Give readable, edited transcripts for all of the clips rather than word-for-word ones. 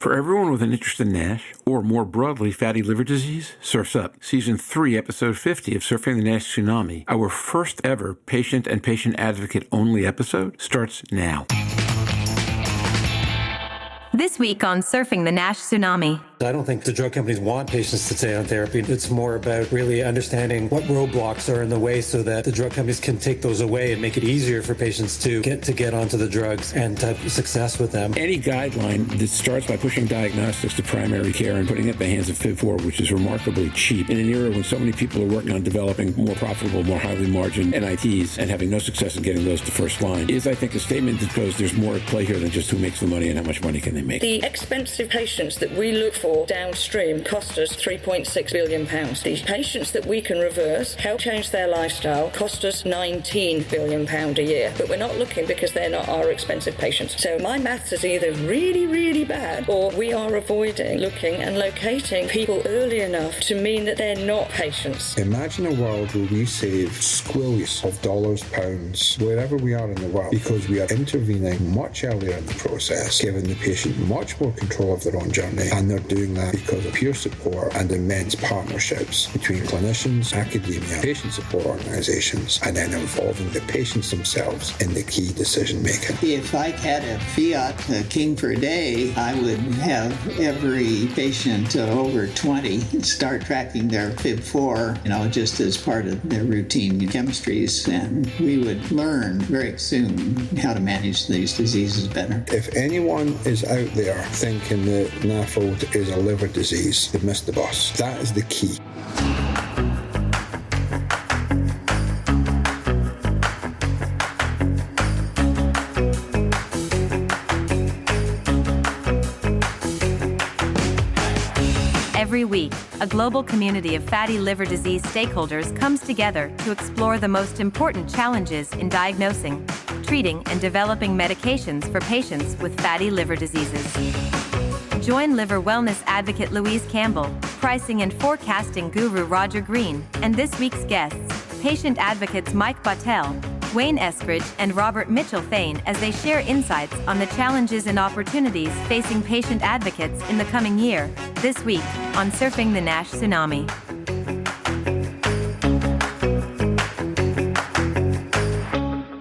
For everyone with an interest in NASH, or more broadly, fatty liver disease, Surf's Up. Season 3, Episode 50 of Surfing the NASH Tsunami, our first ever patient and patient advocate only episode, starts now. This week on Surfing the NASH Tsunami. I don't think the drug companies want patients to stay on therapy. It's more about really understanding what roadblocks are in the way so that the drug companies can take those away and make it easier for patients to get onto the drugs and to have success with them. Any guideline that starts by pushing diagnostics to primary care and putting it in the hands of FIB4, which is remarkably cheap, in an era when so many people are working on developing more profitable, more highly margined NITs and having no success in getting those to first line, is, I think, a statement that goes, there's more at play here than just who makes the money and how much money can they make. The expensive patients that we look for downstream cost us £3.6 billion. The patients that we can reverse, help change their lifestyle, cost us £19 billion a year. But we're not looking because they're not our expensive patients. So my maths is either really, really bad, or we are avoiding looking and locating people early enough to mean that they're not patients. Imagine a world where we save squillions of dollars, pounds, wherever we are in the world, because we are intervening much earlier in the process, giving the patient much more control of their own journey, and they're doing that because of peer support and immense partnerships between clinicians, academia, patient support organisations, and then involving the patients themselves in the key decision making. If I had a fiat king for a day, I would have every patient over 20 start tracking their FIB4, just as part of their routine chemistries, and we would learn very soon how to manage these diseases better. If anyone is out there thinking that NAFLD is a liver disease, they've missed the bus. That is the key. Every week, a global community of fatty liver disease stakeholders comes together to explore the most important challenges in diagnosing, treating, and developing medications for patients with fatty liver diseases. Join liver wellness advocate Louise Campbell, pricing and forecasting guru Roger Green, and this week's guests, patient advocates Michael Betel, Wayne Eskridge, and Robert Mitchell-Thain, as they share insights on the challenges and opportunities facing patient advocates in the coming year, this week on Surfing the NASH Tsunami.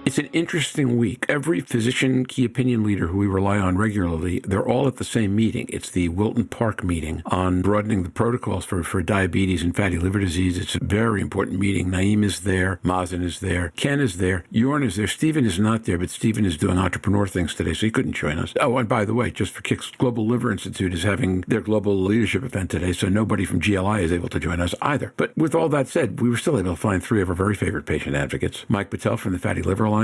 It's an interesting week. Every physician, key opinion leader who we rely on regularly, they're all at the same meeting. It's the Wilton Park meeting on broadening the protocols for diabetes and fatty liver disease. It's a very important meeting. Naeem is there. Mazen is there. Ken is there. Jorn is there. Stephen is not there, but Stephen is doing entrepreneur things today, so he couldn't join us. Oh, and by the way, just for kicks, Global Liver Institute is having their global leadership event today, so nobody from GLI is able to join us either. But with all that said, we were still able to find three of our very favorite patient advocates. Mike Betel from the Fatty Liver Alliance,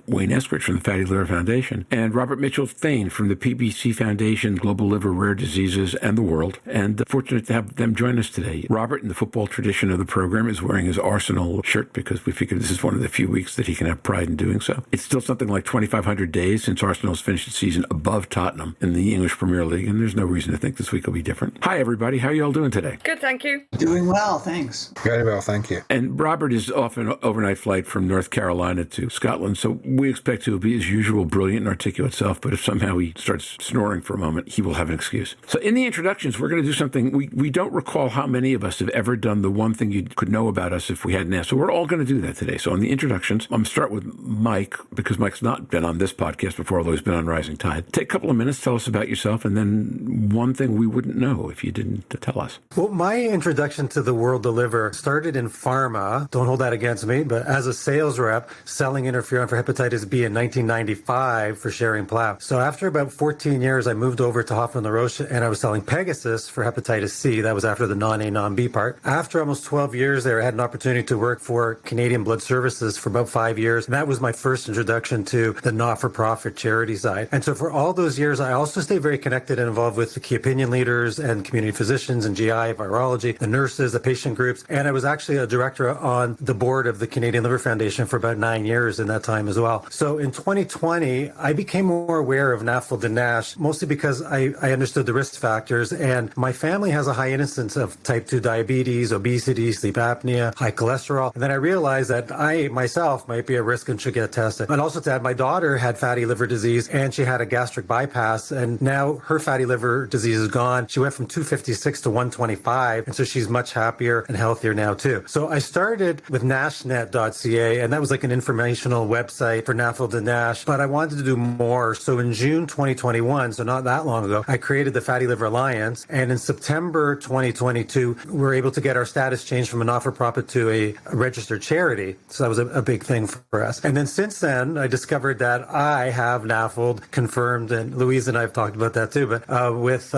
Wayne Eskridge from the Fatty Liver Foundation, and Robert Mitchell-Thain from the PBC Foundation, Global Liver Rare Diseases and the World, and fortunate to have them join us today. Robert, in the football tradition of the program, is wearing his Arsenal shirt because we figured this is one of the few weeks that he can have pride in doing so. It's still something like 2,500 days since Arsenal's finished its season above Tottenham in the English Premier League, and there's no reason to think this week will be different. Hi, everybody. How are you all doing today? Good, thank you. Doing well, thanks. Very well, thank you. And Robert is off an overnight flight from North Carolina to Scotland, so we expect to be his usual brilliant and articulate self, but if somehow he starts snoring for a moment, he will have an excuse. So in the introductions, we're going to do something. We don't recall how many of us have ever done the one thing you could know about us if we hadn't asked. So we're all going to do that today. So in the introductions, I'm going to start with Mike, because Mike's not been on this podcast before, although he's been on Rising Tide. Take a couple of minutes, tell us about yourself, and then one thing we wouldn't know if you didn't tell us. Well, my introduction to the world of liver started in pharma. Don't hold that against me, but as a sales rep, selling interferon for hepatitis B in 1995 for Schering-Plough. So after about 14 years, I moved over to Hoffman-La Roche, and I was selling Pegasus for hepatitis C. That was after the non-A, non-B part. After almost 12 years there, I had an opportunity to work for Canadian Blood Services for about 5 years, and that was my first introduction to the not-for-profit charity side. And so for all those years, I also stayed very connected and involved with the key opinion leaders and community physicians and GI, virology, the nurses, the patient groups, and I was actually a director on the board of the Canadian Liver Foundation for about 9 years in that time as well. So in 2020, I became more aware of NAFLD and NASH, mostly because I understood the risk factors, and my family has a high incidence of type 2 diabetes, obesity, sleep apnea, high cholesterol. And then I realized that I myself might be at risk and should get tested. And also to add, my daughter had fatty liver disease and she had a gastric bypass, and now her fatty liver disease is gone. She went from 256 to 125, and so she's much happier and healthier now too. So I started with nashnet.ca, and that was like an informational website for NAFLD and NASH, but I wanted to do more. So in June 2021, so not that long ago, I created the Fatty Liver Alliance, and in September 2022, we were able to get our status changed from a not-for-profit to a registered charity. So that was a big thing for us. And then since then, I discovered that I have NAFLD confirmed, and Louise and I have talked about that too, but with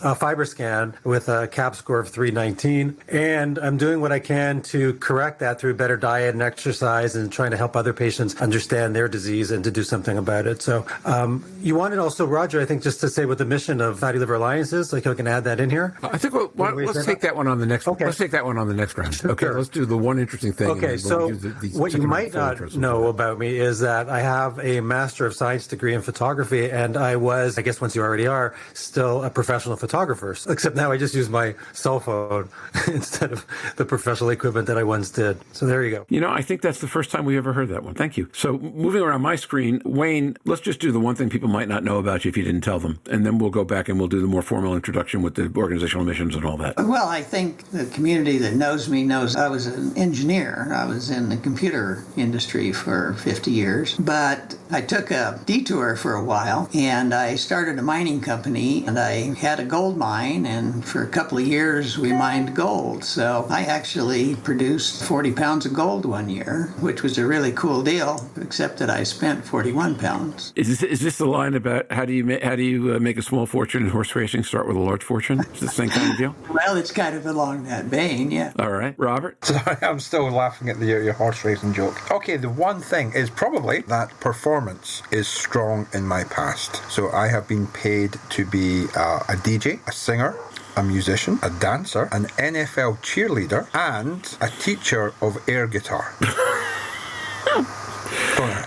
a FibroScan with a CAP score of 319. And I'm doing what I can to correct that through better diet and exercise and trying to help other patients understand their disease and to do something about it. So you wanted also, Roger, I think, just to say what the mission of Fatty Liver Alliance is, like I can add that in here. I think let's take that one on the next. Okay. Let's take that one on the next round. Okay, let's do the one interesting thing. Okay, so what you might not know about me is that I have a Master of Science degree in photography, and I was, I guess once you already are, still a professional photographer, except now I just use my cell phone instead of the professional equipment that I once did. So there you go. You know, I think that's the first time we ever heard that one. Thank you. So moving around my screen, Wayne, let's just do the one thing people might not know about you if you didn't tell them, and then we'll go back and we'll do the more formal introduction with the organizational missions and all that. Well, I think the community that knows me knows I was an engineer. I was in the computer industry for 50 years, but I took a detour for a while, and I started a mining company, and I had a gold mine, and for a couple of years we mined gold. So I actually produced 40 pounds of gold one year, which was a really cool deal, except that I spent 41 pounds. Is this the line about how do you make a small fortune in horse racing, start with a large fortune? Is this the same kind of deal? Well, it's kind of along that vein, yeah. All right. Robert? Sorry, I'm still laughing at your horse racing joke. Okay, the one thing is probably that performance is strong in my past. So I have been paid to be a DJ, a singer, a musician, a dancer, an NFL cheerleader, and a teacher of air guitar.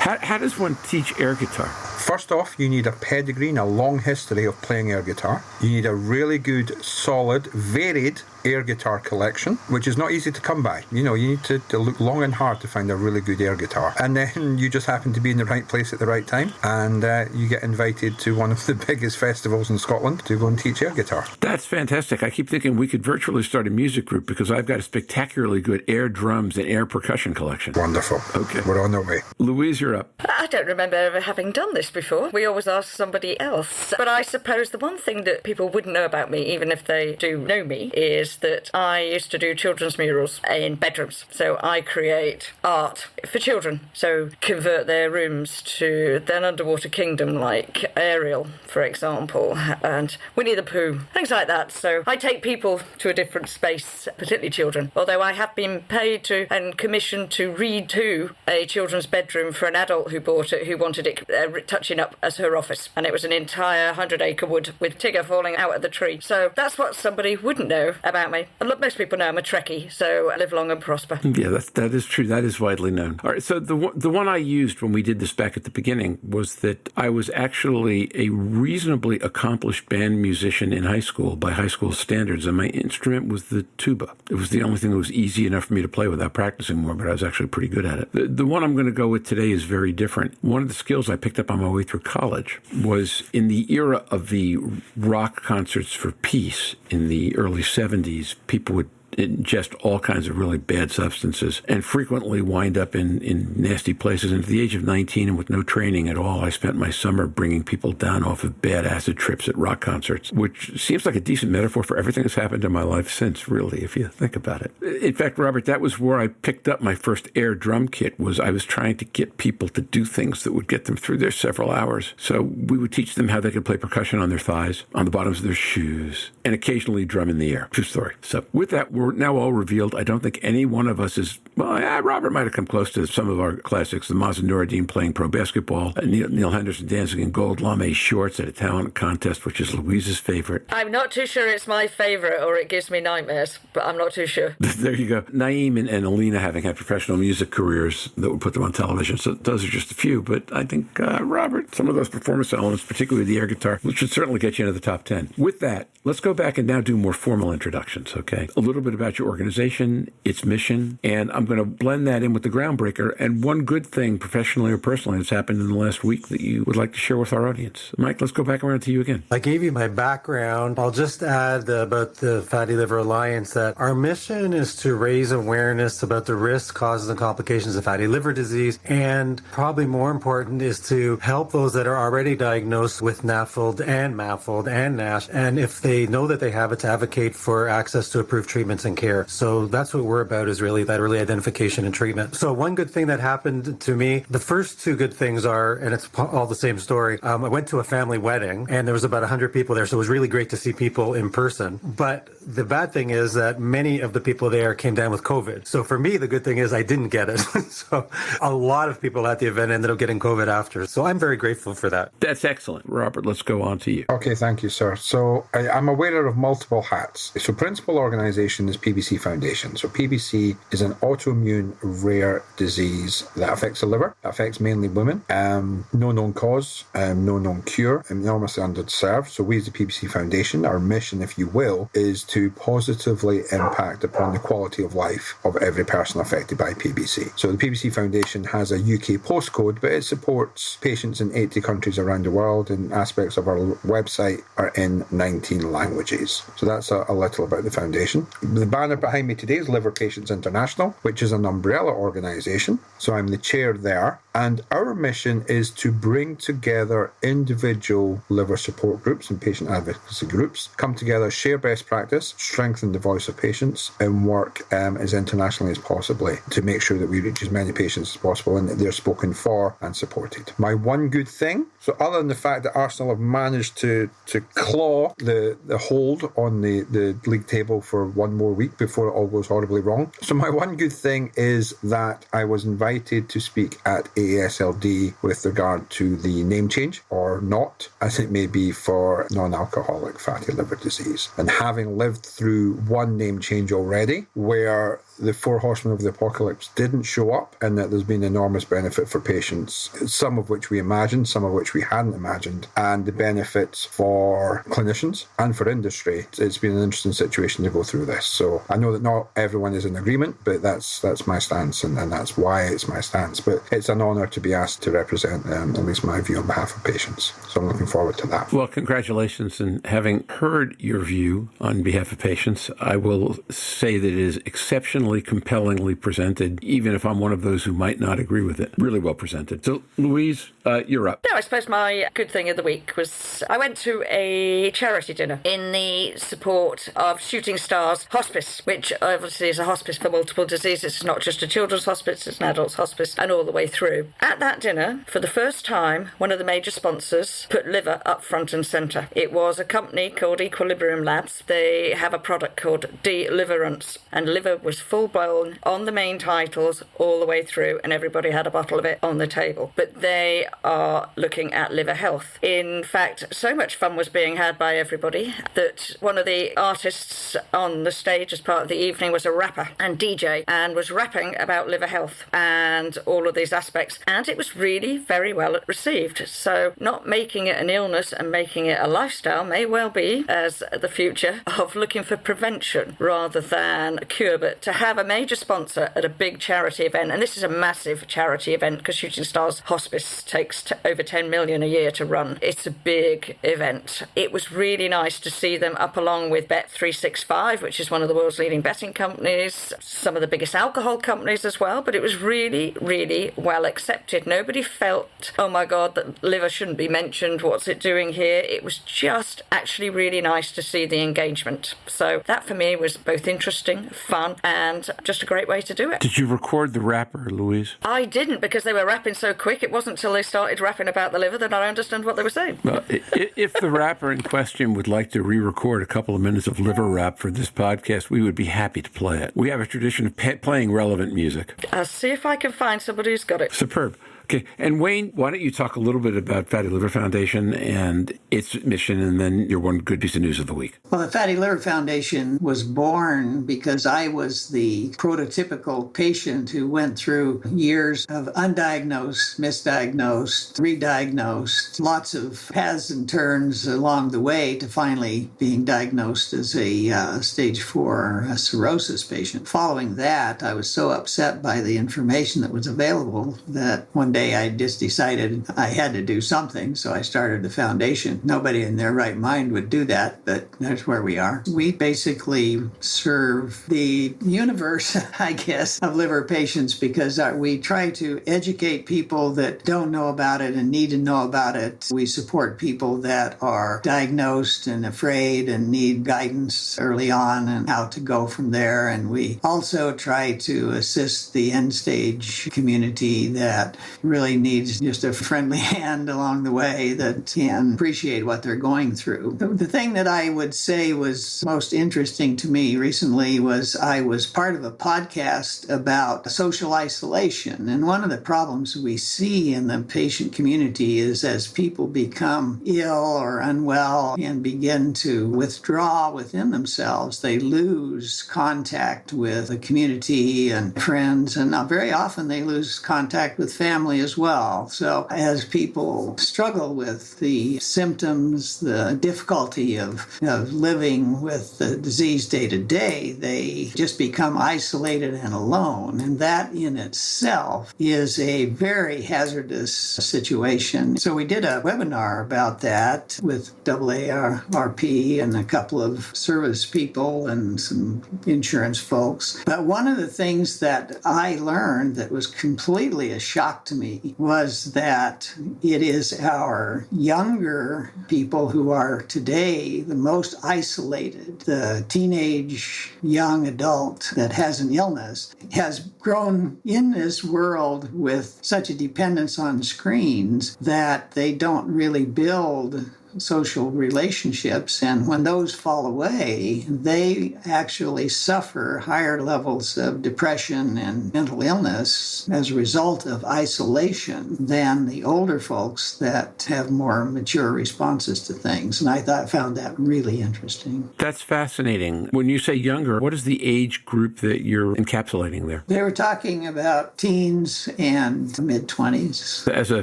How does one teach air guitar? First off, you need a pedigree and a long history of playing air guitar. You need a really good, solid, varied air guitar collection, which is not easy to come by. You know, you need to look long and hard to find a really good air guitar. And then you just happen to be in the right place at the right time, and you get invited to one of the biggest festivals in Scotland to go and teach air guitar. That's fantastic. I keep thinking we could virtually start a music group because I've got a spectacularly good air drums and air percussion collection. Wonderful. Okay. We're on our way. Louise, you're up. I don't remember ever having done this before. We always ask somebody else. But I suppose the one thing that people wouldn't know about me, even if they do know me, is that I used to do children's murals in bedrooms. So I create art for children. So convert their rooms to an underwater kingdom like Ariel, for example, and Winnie the Pooh, things like that. So I take people to a different space, particularly children. Although I have been paid to and commissioned to read to a children's bedroom for an adult who bought it, who wanted it touching up as her office. And it was an entire 100-acre wood with Tigger falling out of the tree. So that's what somebody wouldn't know about me. And look, most people know I'm a Trekkie, so live long and prosper. Yeah, that is true. That is widely known. All right, so the one I used when we did this back at the beginning was that I was actually a reasonably accomplished band musician in high school by high school standards, and my instrument was the tuba. It was the only thing that was easy enough for me to play without practicing more, but I was actually pretty good at it. The one I'm going to go with today is very different. One of the skills I picked up on my way through college was in the era of the rock concerts for peace in the early 70s, people would ingest all kinds of really bad substances and frequently wind up in nasty places. And at the age of 19 and with no training at all, I spent my summer bringing people down off of bad acid trips at rock concerts, which seems like a decent metaphor for everything that's happened in my life since, really, if you think about it. In fact, Robert, that was where I picked up my first air drum kit. I was trying to get people to do things that would get them through their several hours. So we would teach them how they could play percussion on their thighs, on the bottoms of their shoes, and occasionally drum in the air. True story. So with that, we're now all revealed. I don't think any one of us is Well, yeah, Robert might have come close to some of our classics. The Mazen Noureddin playing pro basketball, Neil Henderson dancing in gold lame shorts at a talent contest, which is Louise's favorite. I'm not too sure it's my favorite or it gives me nightmares, but I'm not too sure. There you go. Naeem and Alina having had professional music careers that would put them on television. So those are just a few. But I think, Robert, some of those performance elements, particularly the air guitar, should certainly get you into the top 10. With that, let's go back and now do more formal introductions, okay? A little bit about your organization, its mission, and I'm going to blend that in with the groundbreaker and one good thing, professionally or personally, that's happened in the last week that you would like to share with our audience. Mike, let's go back around to you again. I gave you my background. I'll just add about the Fatty Liver Alliance that our mission is to raise awareness about the risks, causes, and complications of fatty liver disease, and probably more important is to help those that are already diagnosed with NAFLD and MAFLD and NASH, and if they know that they have it, to advocate for access to approved treatments and care. So that's what we're about, is really that early identification and treatment. So one good thing that happened to me, the first two good things are, and it's all the same story, I went to a family wedding and there was about 100 people there, so it was really great to see people in person. But the bad thing is that many of the people there came down with COVID. So for me, the good thing is I didn't get it. So a lot of people at the event ended up getting COVID after. So I'm very grateful for that. That's excellent. Robert, let's go on to you. Okay, thank you, sir. So I'm a wearer of multiple hats. So principal organization is PBC Foundation. So PBC is an autoimmune rare disease that affects the liver, affects mainly women. No known cause, no known cure, enormously underserved. So we as the PBC Foundation, our mission, if you will, is to positively impact upon the quality of life of every person affected by PBC. So the PBC Foundation has a UK postcode, but it supports patients in 80 countries around the world, and aspects of our website are in 19 languages. So that's a little about the foundation. The banner behind me today is Liver Patients International, which is an umbrella organisation. So I'm the chair there. And our mission is to bring together individual liver support groups and patient advocacy groups, come together, share best practice, strengthen the voice of patients, and work as internationally as possible to make sure that we reach as many patients as possible and that they're spoken for and supported. My one good thing, so other than the fact that Arsenal have managed to claw the hold on the league table for one more week before it all goes horribly wrong. So my one good thing is that I was invited to speak at AASLD with regard to the name change, or not, as it may be, for non-alcoholic fatty liver disease. And having lived through one name change already, where the four horsemen of the apocalypse didn't show up, and that there's been enormous benefit for patients, some of which we imagined, some of which we hadn't imagined, and the benefits for clinicians and for industry. It's been an interesting situation to go through this. So I know that not everyone is in agreement, but that's my stance, and that's why it's my stance. But it's an honour to be asked to represent at least my view on behalf of patients. So I'm looking forward to that. Well, congratulations. And having heard your view on behalf of patients, I will say that it is exceptionally compellingly presented, even if I'm one of those who might not agree with it. Really well presented. So, Louise, you're up. No, I suppose my good thing of the week was I went to a charity dinner in the support of Shooting Stars Hospice, which obviously is a hospice for multiple diseases. It's not just a children's hospice, it's an adult's hospice, and all the way through. At that dinner, for the first time, one of the major sponsors put liver up front and centre. It was a company called Equilibrium Labs. They have a product called Deliverance, and liver was full-blown on the main titles all the way through, and everybody had a bottle of it on the table. But they are looking at liver health. In fact, so much fun was being had by everybody that one of the artists on the stage as part of the evening was a rapper and DJ, and was rapping about liver health and all of these aspects, and it was really very well received. So not making it an illness and making it a lifestyle may well be as the future of looking for prevention rather than a cure, but to have a major sponsor at a big charity event, and this is a massive charity event because Shooting Stars Hospice takes over 10 million a year to run. It's a big event. It was really nice to see them up along with Bet365, which is one of the world's leading betting companies, some of the biggest alcohol companies as well, but it was really, really well accepted. Nobody felt, oh my God, that liver shouldn't be mentioned, what's it doing here? It was just actually really nice to see the engagement. So that for me was both interesting, fun, and just a great way to do it. Did you record the rapper, Louise? I didn't, because they were rapping so quick. It wasn't until they started rapping about the liver that I understood what they were saying. Well, if the rapper in question would like to re-record a couple of minutes of liver rap for this podcast, we would be happy to play it. We have a tradition of playing playing relevant music. I'll see if I can find somebody who's got it. Superb. Okay. And Wayne, why don't you talk a little bit about Fatty Liver Foundation and its mission, and then your one good piece of news of the week. Well, the Fatty Liver Foundation was born because I was the prototypical patient who went through years of undiagnosed, misdiagnosed, re-diagnosed, lots of paths and turns along the way to finally being diagnosed as a stage 4 cirrhosis patient. Following that, I was so upset by the information that was available that one day I just decided I had to do something, so I started the foundation. Nobody in their right mind would do that, but that's where we are. We basically serve the universe, I guess, of liver patients because we try to educate people that don't know about it and need to know about it. We support people that are diagnosed and afraid and need guidance early on and how to go from there. And we also try to assist the end-stage community that really needs just a friendly hand along the way that can appreciate what they're going through. The thing that I would say was most interesting to me recently was I was part of a podcast about social isolation. And one of the problems we see in the patient community is as people become ill or unwell and begin to withdraw within themselves, they lose contact with the community and friends. And very often they lose contact with family as well. So as people struggle with the symptoms, the difficulty of living with the disease day to day, they just become isolated and alone. And that in itself is a very hazardous situation. So we did a webinar about that with AARP and a couple of service people and some insurance folks. But one of the things that I learned that was completely a shock to me was that it is our younger people who are today the most isolated. The teenage young adult that has an illness has grown in this world with such a dependence on screens that they don't really build social relationships, and when those fall away, they actually suffer higher levels of depression and mental illness as a result of isolation than the older folks that have more mature responses to things. And I found that really interesting. That's fascinating. When you say younger, what is the age group that you're encapsulating there? They were talking about teens and mid-20s. As a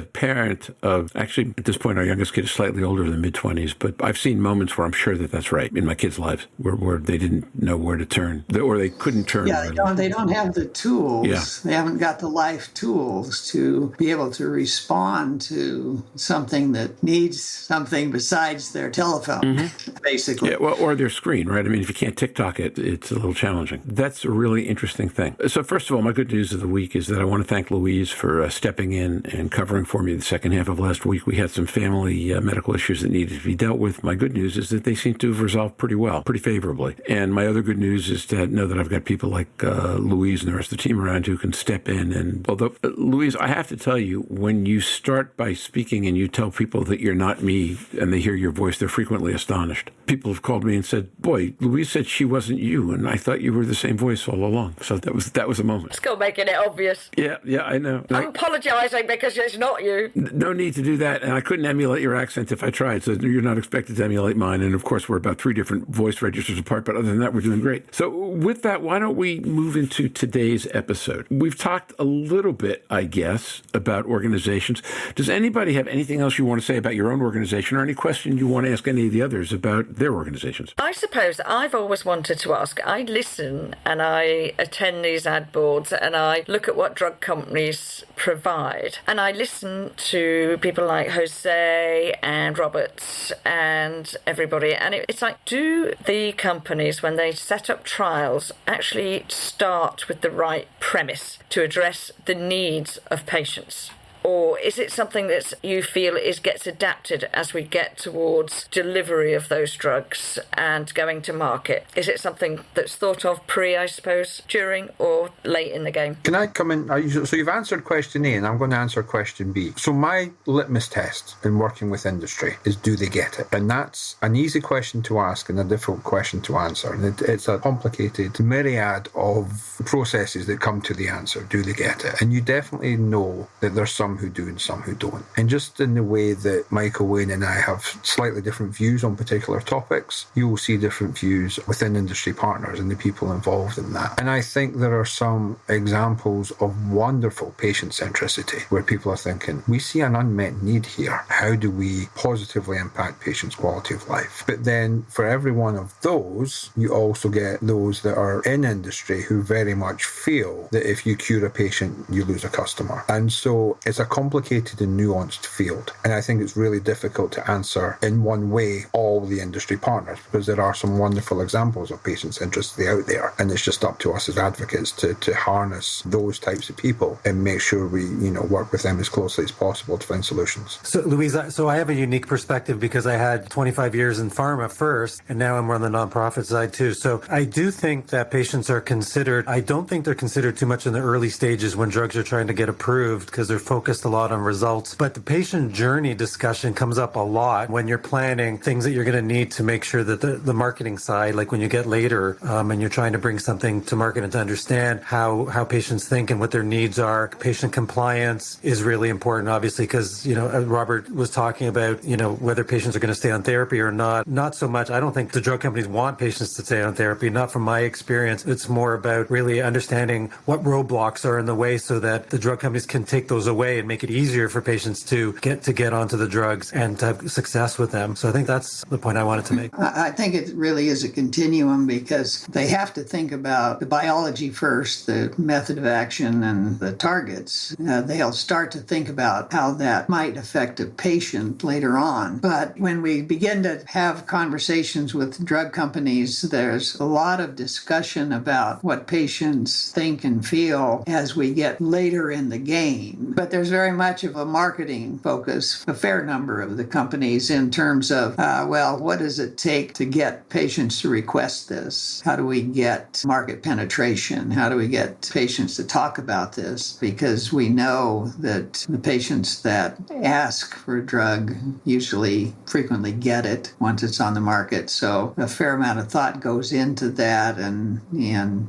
parent of, actually, at this point, our youngest kid is slightly older than mid-20s, but I've seen moments where I'm sure that that's right in my kids' lives, where they didn't know where to turn, or they couldn't turn. Yeah, they don't have the tools. Yeah. They haven't got the life tools to be able to respond to something that needs something besides their telephone, basically. Yeah, well, or their screen, right? I mean, if you can't TikTok it, it's a little challenging. That's a really interesting thing. So first of all, my good news of the week is that I want to thank Louise for stepping in and covering for me the second half of last week. We had some family medical issues that needed to be dealt with. My good news is that they seem to have resolved pretty well, pretty favorably. And my other good news is to know that I've got people like Louise and the rest of the team around who can step in. And although, Louise, I have to tell you, when you start by speaking and you tell people that you're not me and they hear your voice, they're frequently astonished. People have called me and said, boy, Louise said she wasn't you, and I thought you were the same voice all along. So that was a moment. Still making it obvious. Yeah, I know. I'm apologising because it's not you. No need to do that, and I couldn't emulate your accent if I tried, so you're not expected to emulate mine. And of course, we're about 3 different voice registers apart, but other than that, we're doing great. So with that, why don't we move into today's episode? We've talked a little bit, I guess, about organizations. Does anybody have anything else you want to say about your own organization, or any question you want to ask any of the others about their organizations? I suppose I've always wanted to ask. I listen and I attend these ad boards and I look at what drug companies provide. And I listen to people like Jose and Robert and everybody. And it's like, do the companies, when they set up trials, actually start with the right premise to address the needs of patients? or is it something that you feel gets adapted as we get towards delivery of those drugs and going to market? Is it something that's thought of pre, I suppose, during, or late in the game? Can I come in? So you've answered question A, and I'm going to answer question B. So my litmus test in working with industry is, do they get it? And that's an easy question to ask and a difficult question to answer. And it's a complicated myriad of processes that come to the answer. Do they get it? And you definitely know that there's some who do and some who don't. And just in the way that Michael, Wayne and I have slightly different views on particular topics, you will see different views within industry partners and the people involved in that. And I think there are some examples of wonderful patient centricity where people are thinking, we see an unmet need here. How do we positively impact patients' quality of life? But then for every one of those, you also get those that are in industry who very much feel that if you cure a patient, you lose a customer. And so it's a complicated and nuanced field. And I think it's really difficult to answer in one way all the industry partners, because there are some wonderful examples of patient centricity out there. And it's just up to us as advocates to harness those types of people and make sure we, work with them as closely as possible to find solutions. So, Louise, I have a unique perspective because I had 25 years in pharma first, and now I'm more on the nonprofit side too. So I do think that patients are considered. I don't think they're considered too much in the early stages when drugs are trying to get approved, because they're focused a lot on results. But the patient journey discussion comes up a lot when you're planning things that you're going to need to make sure that the marketing side, like when you get later and you're trying to bring something to market and to understand how patients think and what their needs are. Patient compliance is really important, obviously, because, Robert was talking about, whether patients are going to stay on therapy or not. Not so much. I don't think the drug companies want patients to stay on therapy, not from my experience. It's more about really understanding what roadblocks are in the way so that the drug companies can take those away and make it easier for patients to get onto the drugs and to have success with them. So I think that's the point I wanted to make. I think it really is a continuum, because they have to think about the biology first, the method of action and the targets. They'll start to think about how that might affect a patient later on. But when we begin to have conversations with drug companies, there's a lot of discussion about what patients think and feel as we get later in the game. But there's very much of a marketing focus, a fair number of the companies, in terms of, what does it take to get patients to request this? How do we get market penetration? How do we get patients to talk about this? Because we know that the patients that ask for a drug usually frequently get it once it's on the market. So a fair amount of thought goes into that, and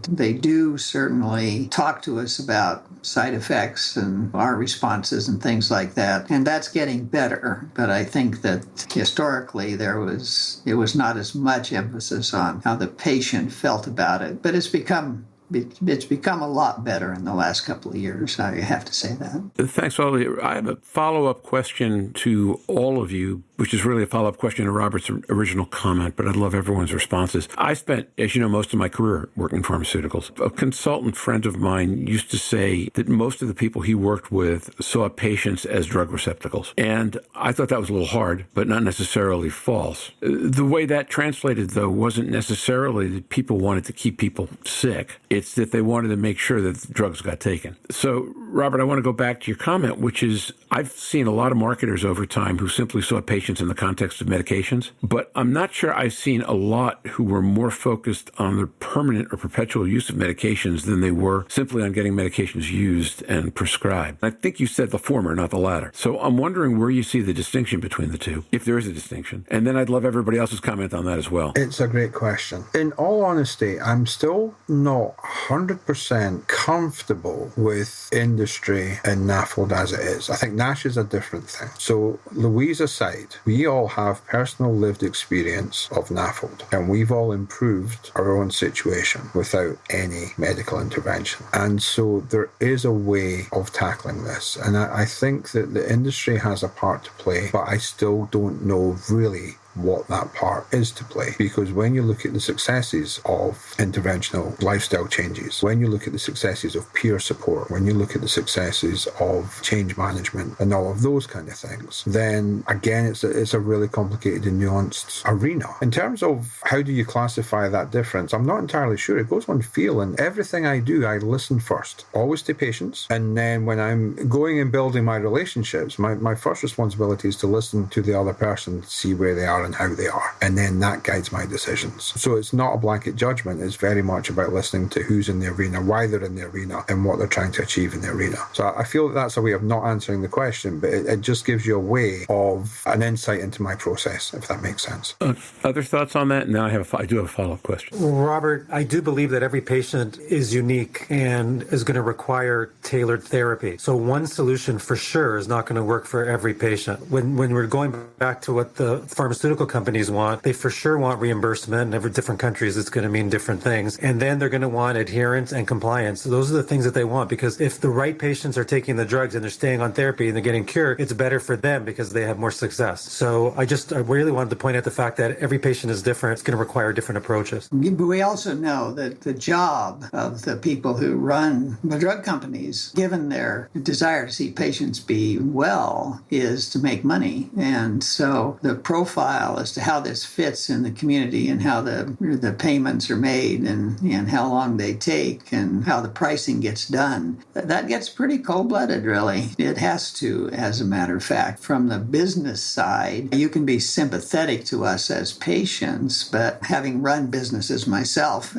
they do certainly talk to us about side effects and our responses and things like that. And that's getting better. But I think that historically it was not as much emphasis on how the patient felt about it. But it's become a lot better in the last couple of years. I have to say that. Thanks, Ollie. I have a follow-up question to all of you, which is really a follow-up question to Robert's original comment, but I'd love everyone's responses. I spent, as you know, most of my career working in pharmaceuticals. A consultant friend of mine used to say that most of the people he worked with saw patients as drug receptacles. And I thought that was a little hard, but not necessarily false. The way that translated, though, wasn't necessarily that people wanted to keep people sick. It's that they wanted to make sure that the drugs got taken. So, Robert, I want to go back to your comment, which is I've seen a lot of marketers over time who simply saw patients in the context of medications, but I'm not sure I've seen a lot who were more focused on the permanent or perpetual use of medications than they were simply on getting medications used and prescribed. I think you said the former, not the latter. So I'm wondering where you see the distinction between the two, if there is a distinction. And then I'd love everybody else's comment on that as well. It's a great question. In all honesty, I'm still not 100% comfortable with industry and NAFLD as it is. I think NASH is a different thing. So Louise aside, we all have personal lived experience of NAFLD, and we've all improved our own situation without any medical intervention. And so there is a way of tackling this. And I think that the industry has a part to play, but I still don't know really what that part is to play. Because when you look at the successes of interventional lifestyle changes, when you look at the successes of peer support, when you look at the successes of change management and all of those kind of things, then again, it's a really complicated and nuanced arena. In terms of how do you classify that difference, I'm not entirely sure. It goes on feel, and everything I do, I listen first, always to patients. And then when I'm going and building my relationships, my first responsibility is to listen to the other person, see where they are and how they are. And then that guides my decisions. So it's not a blanket judgment. It's very much about listening to who's in the arena, why they're in the arena, and what they're trying to achieve in the arena. So I feel that's a way of not answering the question, but it just gives you a way of an insight into my process, if that makes sense. Other thoughts on that? And then I do have a follow-up question. Robert, I do believe that every patient is unique and is going to require tailored therapy. So one solution for sure is not going to work for every patient. When we're going back to what the pharmaceutical companies want, they for sure want reimbursement. In every different countries, it's going to mean different things. And then they're going to want adherence and compliance. So those are the things that they want, because if the right patients are taking the drugs and they're staying on therapy and they're getting cured, it's better for them because they have more success. So I really wanted to point out the fact that every patient is different. It's going to require different approaches. But we also know that the job of the people who run the drug companies, given their desire to see patients be well, is to make money. And so the profile as to how this fits in the community and how the payments are made and how long they take and how the pricing gets done, that gets pretty cold-blooded, really. It has to, as a matter of fact. From the business side, you can be sympathetic to us as patients, but having run businesses myself,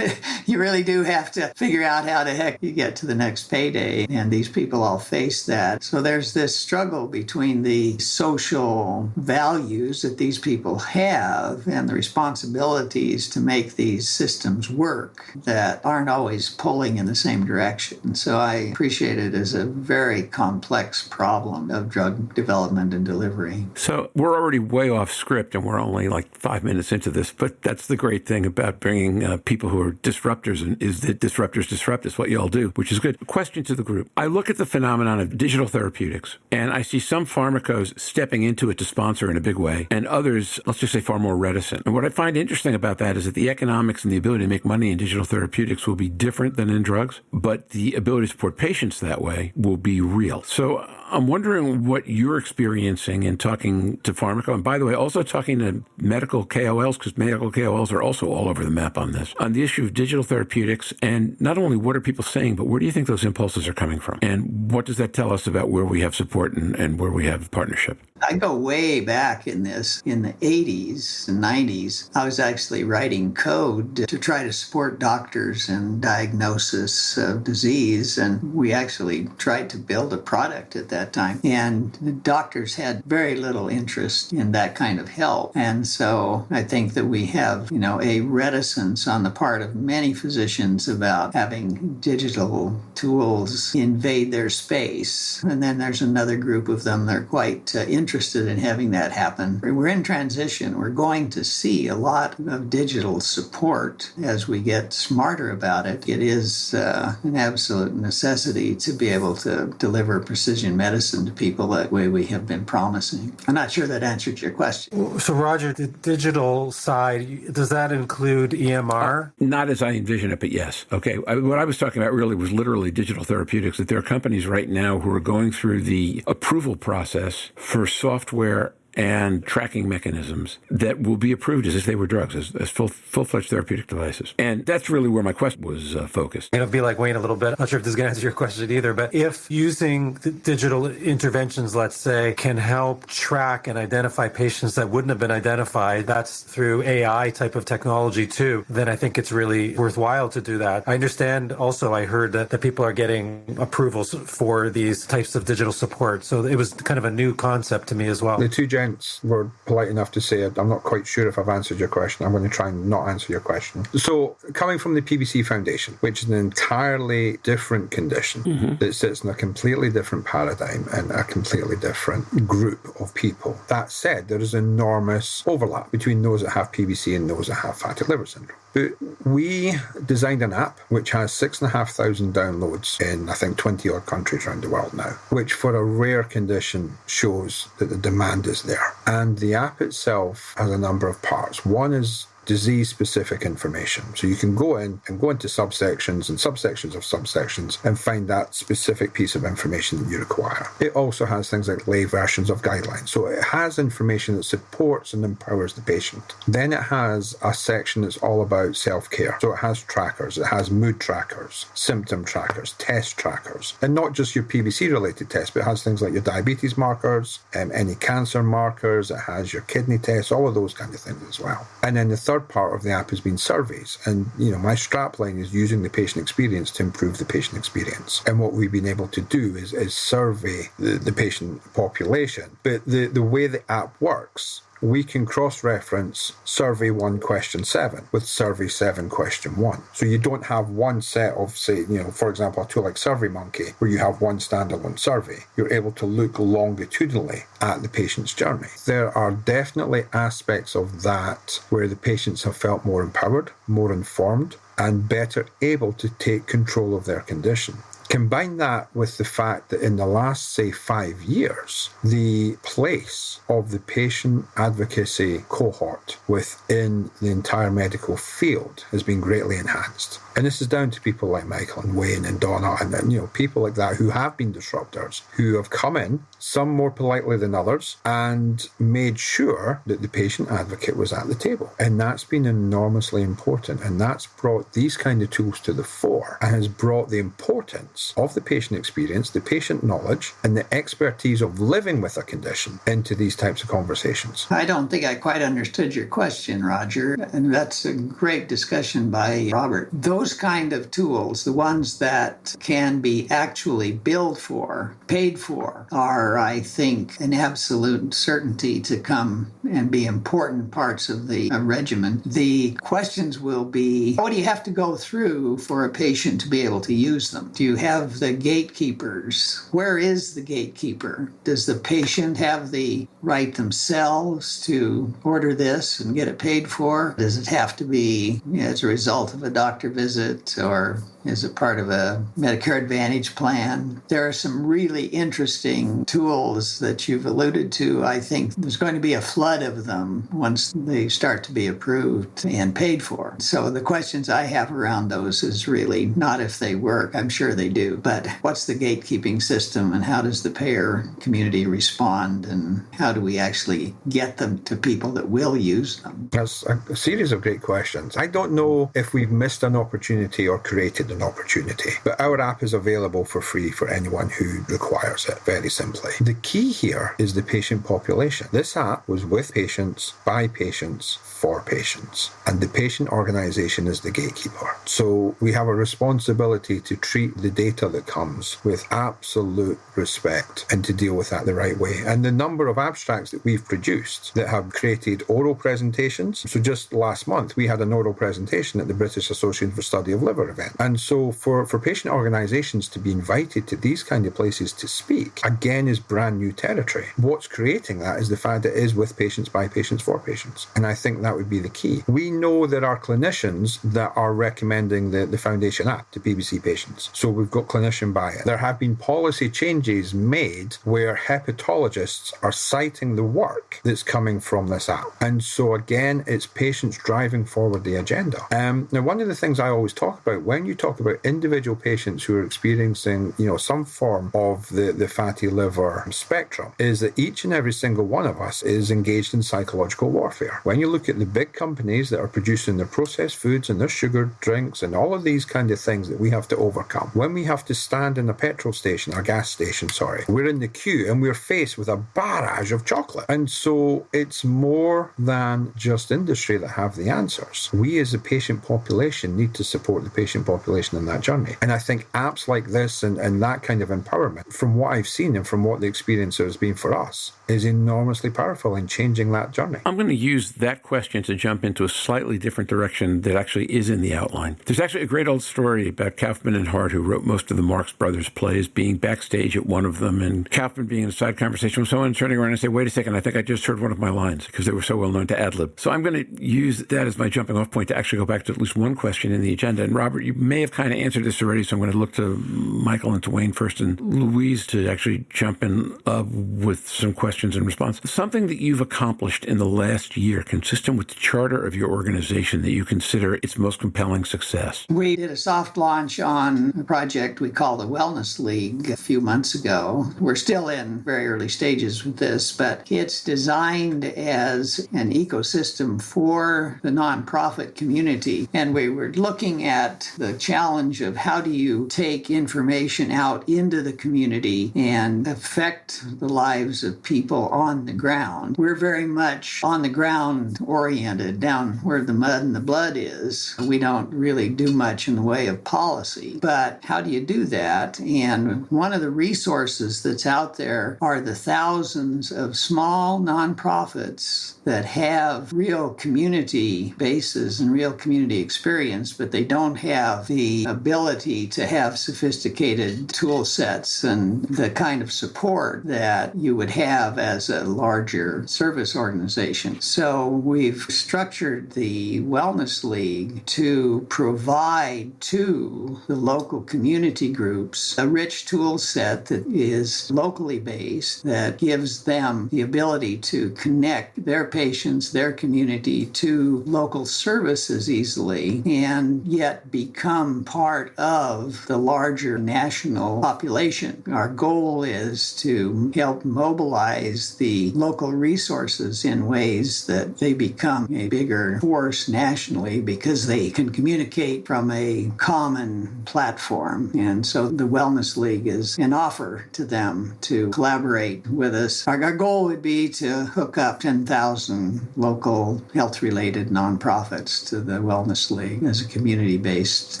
you really do have to figure out how the heck you get to the next payday, and these people all face that. So there's this struggle between the social values that these people have and the responsibilities to make these systems work that aren't always pulling in the same direction. So I appreciate it as a very complex problem of drug development and delivery. So we're already way off script and we're only like 5 minutes into this, but that's the great thing about bringing people who are disruptors, and is that disruptors disrupt is what you all do, which is good. Question to the group. I look at the phenomenon of digital therapeutics and I see some pharmacos stepping into it to sponsor in a big way and others, let's just say, far more reticent. And what I find interesting about that is that the economics and the ability to make money in digital therapeutics will be different than in drugs, but the ability to support patients that way will be real. So I'm wondering what you're experiencing in talking to pharmaco, and by the way, also talking to medical KOLs, because medical KOLs are also all over the map on this, on the issue of digital therapeutics, and not only what are people saying, but where do you think those impulses are coming from? And what does that tell us about where we have support and where we have partnership? I go way back in this. In the 80s and 90s, I was actually writing code to try to support doctors in diagnosis of disease, and we actually tried to build a product at that time. And the doctors had very little interest in that kind of help. And so I think that we have, a reticence on the part of many physicians about having digital tools invade their space. And then there's another group of them that are quite interested in having that happen. We're in transition. We're going to see a lot of digital support as we get smarter about it. It is an absolute necessity to be able to deliver precision medicine to people that way we have been promising. I'm not sure that answered your question. So Roger, the digital side, does that include EMR? Not as I envision it, but yes. Okay. What I was talking about really was literally digital therapeutics, that there are companies right now who are going through the approval process for software and tracking mechanisms that will be approved as if they were drugs, as full-fledged therapeutic devices. And that's really where my question was focused. It'll be like Wayne a little bit. I'm not sure if this is going to answer your question either, but if using digital interventions, let's say, can help track and identify patients that wouldn't have been identified, that's through AI type of technology too, then I think it's really worthwhile to do that. I understand also, I heard that people are getting approvals for these types of digital support. So it was kind of a new concept to me as well. The two gents were polite enough to say, I'm not quite sure if I've answered your question. I'm going to try and not answer your question. So coming from the PBC Foundation, which is an entirely different condition that sits in a completely different paradigm and a completely different group of people. That said, there is enormous overlap between those that have PBC and those that have fatty liver syndrome. But we designed an app which has 6,500 downloads in, I think, 20 odd countries around the world now, which for a rare condition shows that the demand is there. And the app itself has a number of parts. One is disease-specific information. So you can go in and go into subsections and subsections of subsections and find that specific piece of information that you require. It also has things like lay versions of guidelines. So it has information that supports and empowers the patient. Then it has a section that's all about self-care. So it has trackers, it has mood trackers, symptom trackers, test trackers, and not just your PBC-related tests, but it has things like your diabetes markers, any cancer markers, it has your kidney tests, all of those kind of things as well. And then the third part of the app has been surveys. And, my strapline is using the patient experience to improve the patient experience. And what we've been able to do is survey the patient population. But the way the app works, we can cross-reference survey 1 question 7 with survey 7 question 1. So you don't have one set of, say, for example, a tool like SurveyMonkey, where you have one standalone survey. You're able to look longitudinally at the patient's journey. There are definitely aspects of that where the patients have felt more empowered, more informed, and better able to take control of their condition. Combine that with the fact that in the last, say, 5 years, the place of the patient advocacy cohort within the entire medical field has been greatly enhanced. And this is down to people like Michael and Wayne and Donna and people like that who have been disruptors, who have come in, some more politely than others, and made sure that the patient advocate was at the table. And that's been enormously important. And that's brought these kind of tools to the fore and has brought the importance of the patient experience, the patient knowledge, and the expertise of living with a condition into these types of conversations. I don't think I quite understood your question, Roger, and that's a great discussion by Robert. Those kind of tools, the ones that can be actually billed for, paid for, are, I think, an absolute certainty to come and be important parts of the regimen. The questions will be, what do you have to go through for a patient to be able to use them? Do you have the gatekeepers? Where is the gatekeeper? Does the patient have the right themselves to order this and get it paid for? Does it have to be as a result of a doctor visit or as a part of a Medicare Advantage plan? There are some really interesting tools that you've alluded to. I think there's going to be a flood of them once they start to be approved and paid for. So the questions I have around those is really not if they work. I'm sure they do. But what's the gatekeeping system and how does the payer community respond and how do we actually get them to people that will use them? That's a series of great questions. I don't know if we've missed an opportunity or created an opportunity, but our app is available for free for anyone who requires it, very simply. The key here is the patient population. This app was with patients, by patients, for patients, and the patient organization is the gatekeeper. So we have a responsibility to treat the data that comes with absolute respect and to deal with that the right way. And the number of abstracts that we've produced that have created oral presentations. So just last month, we had an oral presentation at the British Association for Study of Liver event. And so for patient organizations to be invited to these kind of places to speak, again, is brand new territory. What's creating that is the fact that it is with patients, by patients, for patients. And I think that would be the key. We know there are clinicians that are recommending the Foundation app to PBC patients. So we've got clinician buy-in. There have been policy changes made where hepatologists are citing the work that's coming from this app. And so again, it's patients driving forward the agenda. Now, one of the things I always talk about when you talk about individual patients who are experiencing, some form of the fatty liver spectrum is that each and every single one of us is engaged in psychological warfare. When you look at the big companies that are producing their processed foods and their sugar drinks and all of these kind of things that we have to overcome, when we have to stand in a petrol station, or gas station, we're in the queue and we're faced with a barrage of chocolate. And so it's more than just industry that have the answers. We as a patient population need to support the patient population in that journey. And I think apps like this and that kind of empowerment, from what I've seen and from what the experience has been for us, is enormously powerful in changing that journey. I'm going to use that question to jump into a slightly different direction that actually is in the outline. There's actually a great old story about Kaufman and Hart, who wrote most of the Marx Brothers plays, being backstage at one of them and Kaufman being in a side conversation with someone, turning around and say, wait a second, I think I just heard one of my lines, because they were so well known to ad-lib. So I'm going to use that as my jumping off point to actually go back to at least one question in the agenda. And Robert, you may have kind of answered this already, so I'm going to look to Michael and to Wayne first, and Louise to actually jump in with some questions and response. Something that you've accomplished in the last year consistent with the charter of your organization that you consider its most compelling success. We did a soft launch on a project we call the Wellness League a few months ago. We're still in very early stages with this, but it's designed as an ecosystem for the nonprofit community. And we were looking at the challenge of how do you take information out into the community and affect the lives of people on the ground. We're very much on the ground oriented, down where the mud and the blood is. We don't really do much in the way of policy, but how do you do that? And one of the resources that's out there are the thousands of small nonprofits that have real community bases and real community experience, but they don't have the ability to have sophisticated tool sets and the kind of support that you would have as a larger service organization. So we've structured the Wellness League to provide to the local community groups a rich tool set that is locally based, that gives them the ability to connect their patients, their community to local services easily, and yet become part of the larger national population. Our goal is to help mobilize the local resources in ways that they become a bigger force nationally because they can communicate from a common platform. And so the Wellness League is an offer to them to collaborate with us. Our goal would be to hook up 10,000 local health-related nonprofits to the Wellness League as a community-based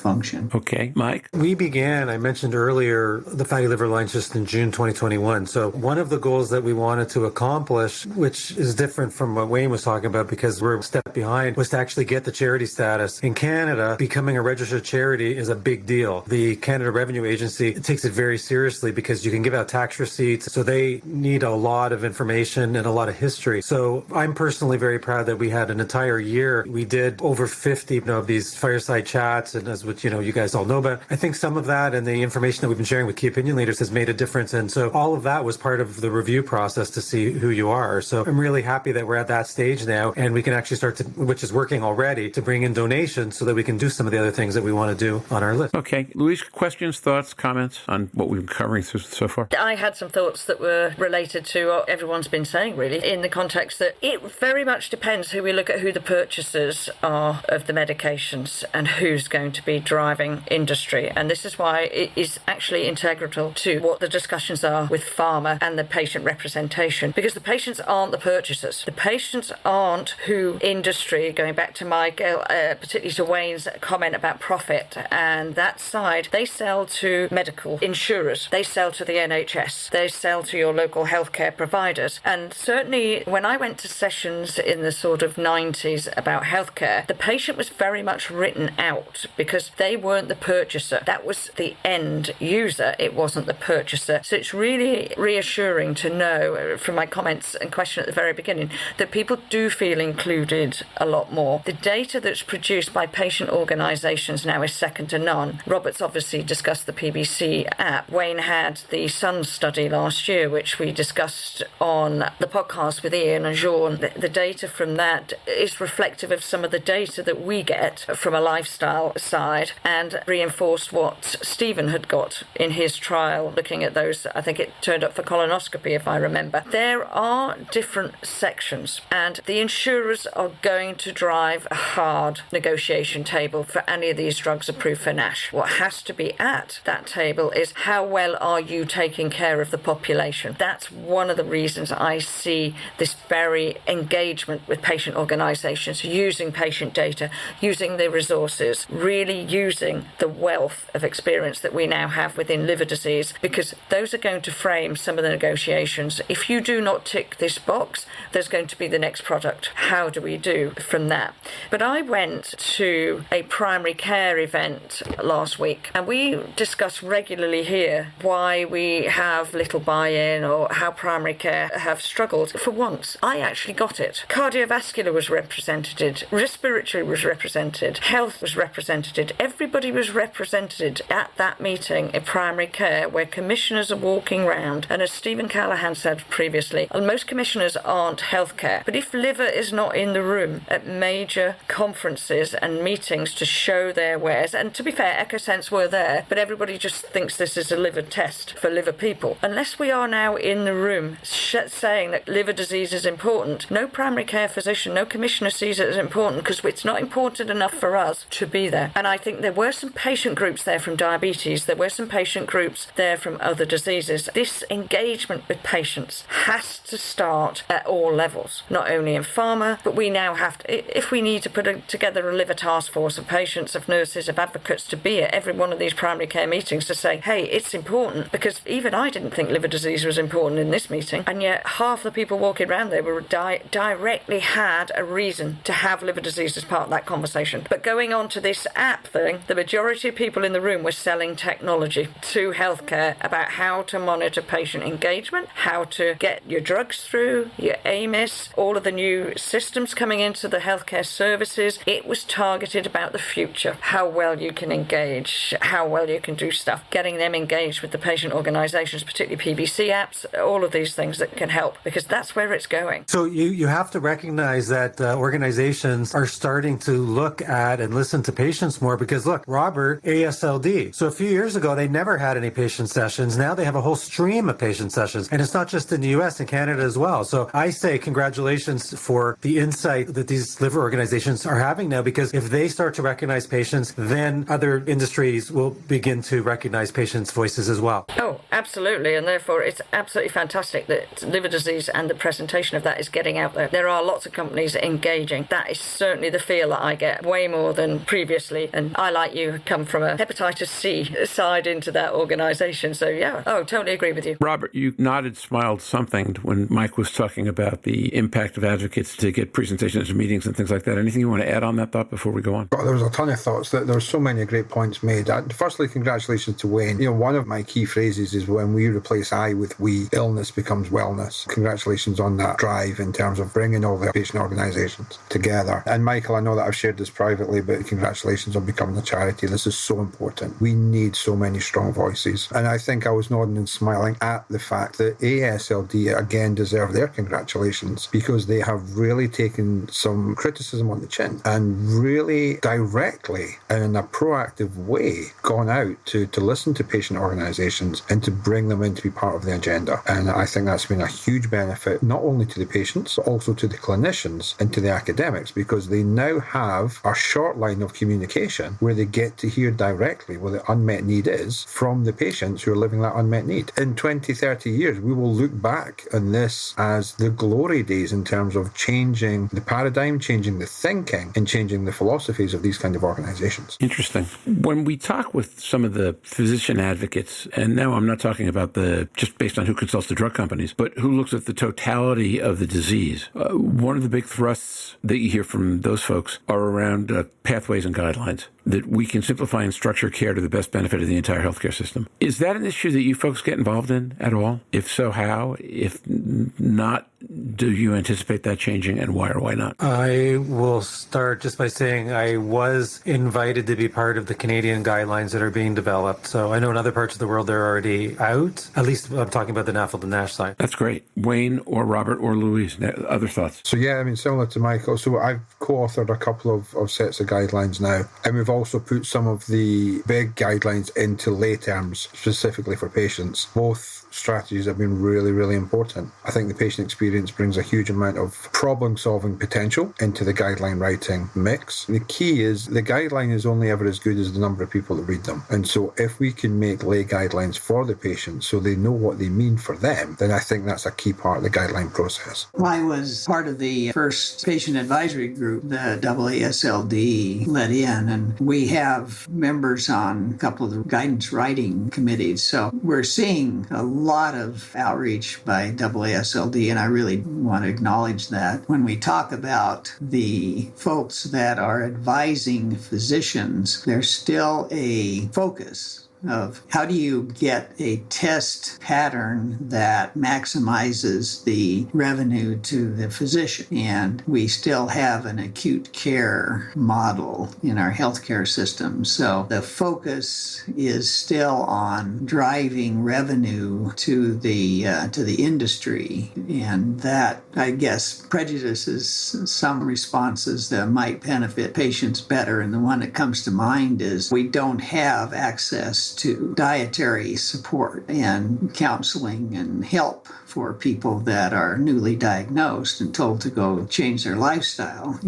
function. Okay, Mike? We began, I mentioned earlier, the Fatty Liver Alliance just in June 2021. So one of the goals that we wanted to accomplish, which is different from what Wayne was talking about because we're a step behind, was to actually get the charity status. In Canada, becoming a registered charity is a big deal. The Canada Revenue Agency takes it very seriously because you can give out tax receipts. So they need a lot of information and a lot of history. So I'm personally very proud that we had an entire year. We did over 50 of these fireside chats, and as what you guys all know about. I think some of that and the information that we've been sharing with key opinion leaders has made a difference. And so all of that was part of the review process to see who you are. So I'm really happy that we're at that stage now, and we can actually start to, which is working already, to bring in donations so that we can do some of the other things that we want to do on our list. Okay. Louise, questions, thoughts, comments on what we've been covering so far? I had some thoughts that were related to what everyone's been saying, really, in the context that it very much depends who we look at, who the purchasers are of the medications and who's going to be driving industry. And this is why it is actually integral to what the discussions are with pharma and the patient representation, because the patients aren't the purchasers. The patients aren't who industry, going back to Michael, particularly to Wayne's comment about profit and that side, they sell to medical insurers, they sell to the NHS, they sell to your local healthcare providers. And certainly when I went to sessions in the sort of 90s about healthcare, the patient was very much written out because they weren't the purchaser. That was the end user, it wasn't the purchaser. So it's really reassuring to know from my comments and question at the very beginning that people do feel included a lot more. The data that's produced by patient organisations now is second to none. Robert's obviously discussed the PBC app. Wayne had the Sun study last year, which we discussed on the podcast with Ian and Jean. The data from that is reflective of some of the data that we get from a lifestyle side and reinforced what Stephen had got in his trial, looking at those. I think it turned up for colonoscopy, if I remember. There are different sections, and the insurers are going to drive a hard negotiation table for any of these drugs approved for NASH. What has to be at that table is how well are you taking care of the population. That's one of the reasons I see this very engagement with patient organisations, using patient data, using the resources, really using the wealth of experience that we now have within liver disease, because those are going to frame some of the negotiations. If you do not tick this box, there's going to be the next product. How do we do from that? But I went to a primary care event last week, and we we discuss regularly here why we have little buy-in or how primary care have struggled. For once, I actually got it. Cardiovascular was represented, respiratory was represented, health was represented. Everybody was represented at that meeting in primary care where commissioners are walking around. And as Stephen Callahan said previously, most commissioners aren't healthcare. But if liver is not in the room at major conferences and meetings to show their wares, and to be fair, EchoSense were there, but everybody just thinks this is a liver test for liver people. Unless we are now in the room saying that liver disease is important, no primary care physician, no commissioner sees it as important because it's not important enough for us to be there. And I think there were some patient groups there from diabetes, there were some patient groups there from other diseases. This engagement with patients has to start at all levels, not only in pharma, but we now have to, if we need to put together a liver task force of patients, of nurses, of advocates to be at every one of these primary care meetings to say, hey, it's important, because even I didn't think liver disease was important in this meeting, and yet half the people walking around there were directly had a reason to have liver disease as part of that conversation. But going on to this app thing, the majority of people in the room were selling technology to healthcare about how to monitor patient engagement, how to get your drugs through, your AMIS, all of the new systems coming into the healthcare services. It was targeted about the future, how well you can engage, how well you can do stuff, getting them engaged with the patient organizations, particularly PBC apps, all of these things that can help, because that's where it's going. So you have to recognize that organizations are starting to look at and listen to patients more, because look, Robert, ASLD. So a few years ago, they never had any patient sessions. Now they have a whole stream of patient sessions. And it's not just in the US, in Canada as well. So I say congratulations for the insight that these liver organizations are having now, because if they start to recognize patients, then other industries will begin to recognize patients' voices as well. Oh, absolutely. And therefore, it's absolutely fantastic that liver disease and the presentation of that is getting out there. There are lots of companies engaging. That is certainly the feel that I get, way more than previously. And I, like you, come from a hepatitis C side into that organization. So yeah, totally agree with you. Robert, you nodded, smiled something when Mike was talking about the impact of advocates to get presentations at meetings and things like that. Anything you want to add on that thought before we go on? Well, there was a ton of thoughts. There were so many great points made. Firstly, congratulations to Wayne. One of my key phrases is when we replace I with we, illness becomes wellness. Congratulations on that drive in terms of bringing all the patient organisations together. And Michael, I know that I've shared this privately, but congratulations on becoming a charity. This is so important. We need so many strong voices. And I think I was nodding and smiling at the fact that ASLD again deserve their congratulations, because they have really taken some criticism on the chin and really directly and in a proactive way gone out to listen to patient organisations and to bring them in to be part of the agenda. And I think that's been a huge benefit, not only to the patients, but also to the clinicians and to the academics, because they now have a short line of communication where they get to hear directly what the unmet need is from the patients who are living that unmet need. In 20, 30 years, we will look back on this as the glory days in terms of changing the paradigm, changing the thinking, and changing the philosophies of these kind of organizations. Interesting. When we talk with some of the physician advocates, and now I'm not talking about just based on who consults the drug companies, but who looks at the totality of the disease, one of the big thrusts that you hear from those folks are around pathways and guidelines, that we can simplify and structure care to the best benefit of the entire healthcare system. Is that an issue that you folks get involved in at all? If so, how? If not, do you anticipate that changing, and why or why not? I will start just by saying I was invited to be part of the Canadian guidelines that are being developed. So I know in other parts of the world they're already out. At least I'm talking about the NAFLD and NASH side. That's great. Wayne or Robert or Louise, other thoughts? So yeah, similar to Michael. So I've co-authored a couple of sets of guidelines now, and we've also put some of the big guidelines into lay terms specifically for patients. Both strategies have been really, really important. I think the patient experience brings a huge amount of problem-solving potential into the guideline writing mix. The key is the guideline is only ever as good as the number of people that read them. And so if we can make lay guidelines for the patient so they know what they mean for them, then I think that's a key part of the guideline process. I was part of the first patient advisory group the AASLD led in, and we have members on a couple of the guidance writing committees. So we're seeing a lot of outreach by AASLD, and I really want to acknowledge that. When we talk about the folks that are advising physicians, there's still a focus of how do you get a test pattern that maximizes the revenue to the physician. And we still have an acute care model in our healthcare system. So the focus is still on driving revenue to the industry. And that, I guess, prejudices some responses that might benefit patients better. And the one that comes to mind is we don't have access to dietary support and counseling and help for people that are newly diagnosed and told to go change their lifestyle.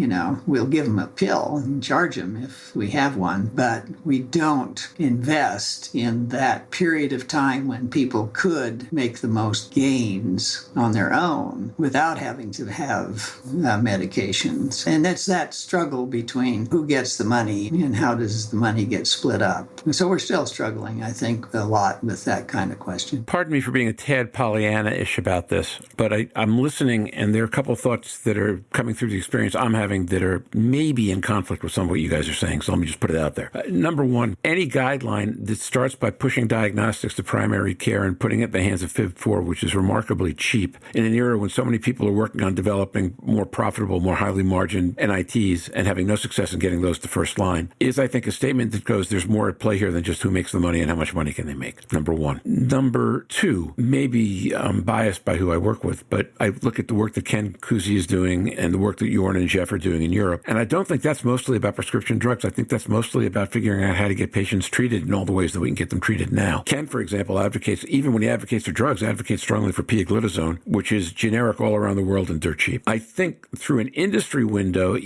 We'll give them a pill and charge them if we have one, but we don't invest in that period of time when people could make the most gains on their own without having to have medications. And that's that struggle between who gets the money and how does the money get split up. So we're still struggling, I think, a lot with that kind of question. Pardon me for being a tad Pollyanna-ish about this, but I'm listening, and there are a couple of thoughts that are coming through the experience I'm having that are maybe in conflict with some of what you guys are saying, so let me just put it out there. Number one, any guideline that starts by pushing diagnostics to primary care and putting it in the hands of FIB-4, which is remarkably cheap, in an era when so many people are working on developing more profitable, more highly margined NITs and having no success in getting those to first line, is, I think, a statement that goes, there's more at play here than just who makes the money and how much money can they make. Number one. Number two, maybe I'm biased by who I work with, but I look at the work that Ken Kuzi is doing and the work that Jorn and Jeff are doing in Europe, and I don't think that's mostly about prescription drugs. I think that's mostly about figuring out how to get patients treated in all the ways that we can get them treated now. Ken, for example, advocates, even when he advocates for drugs, advocates strongly for pioglitazone, which is generic all around the world and dirt cheap. I think through an industry window,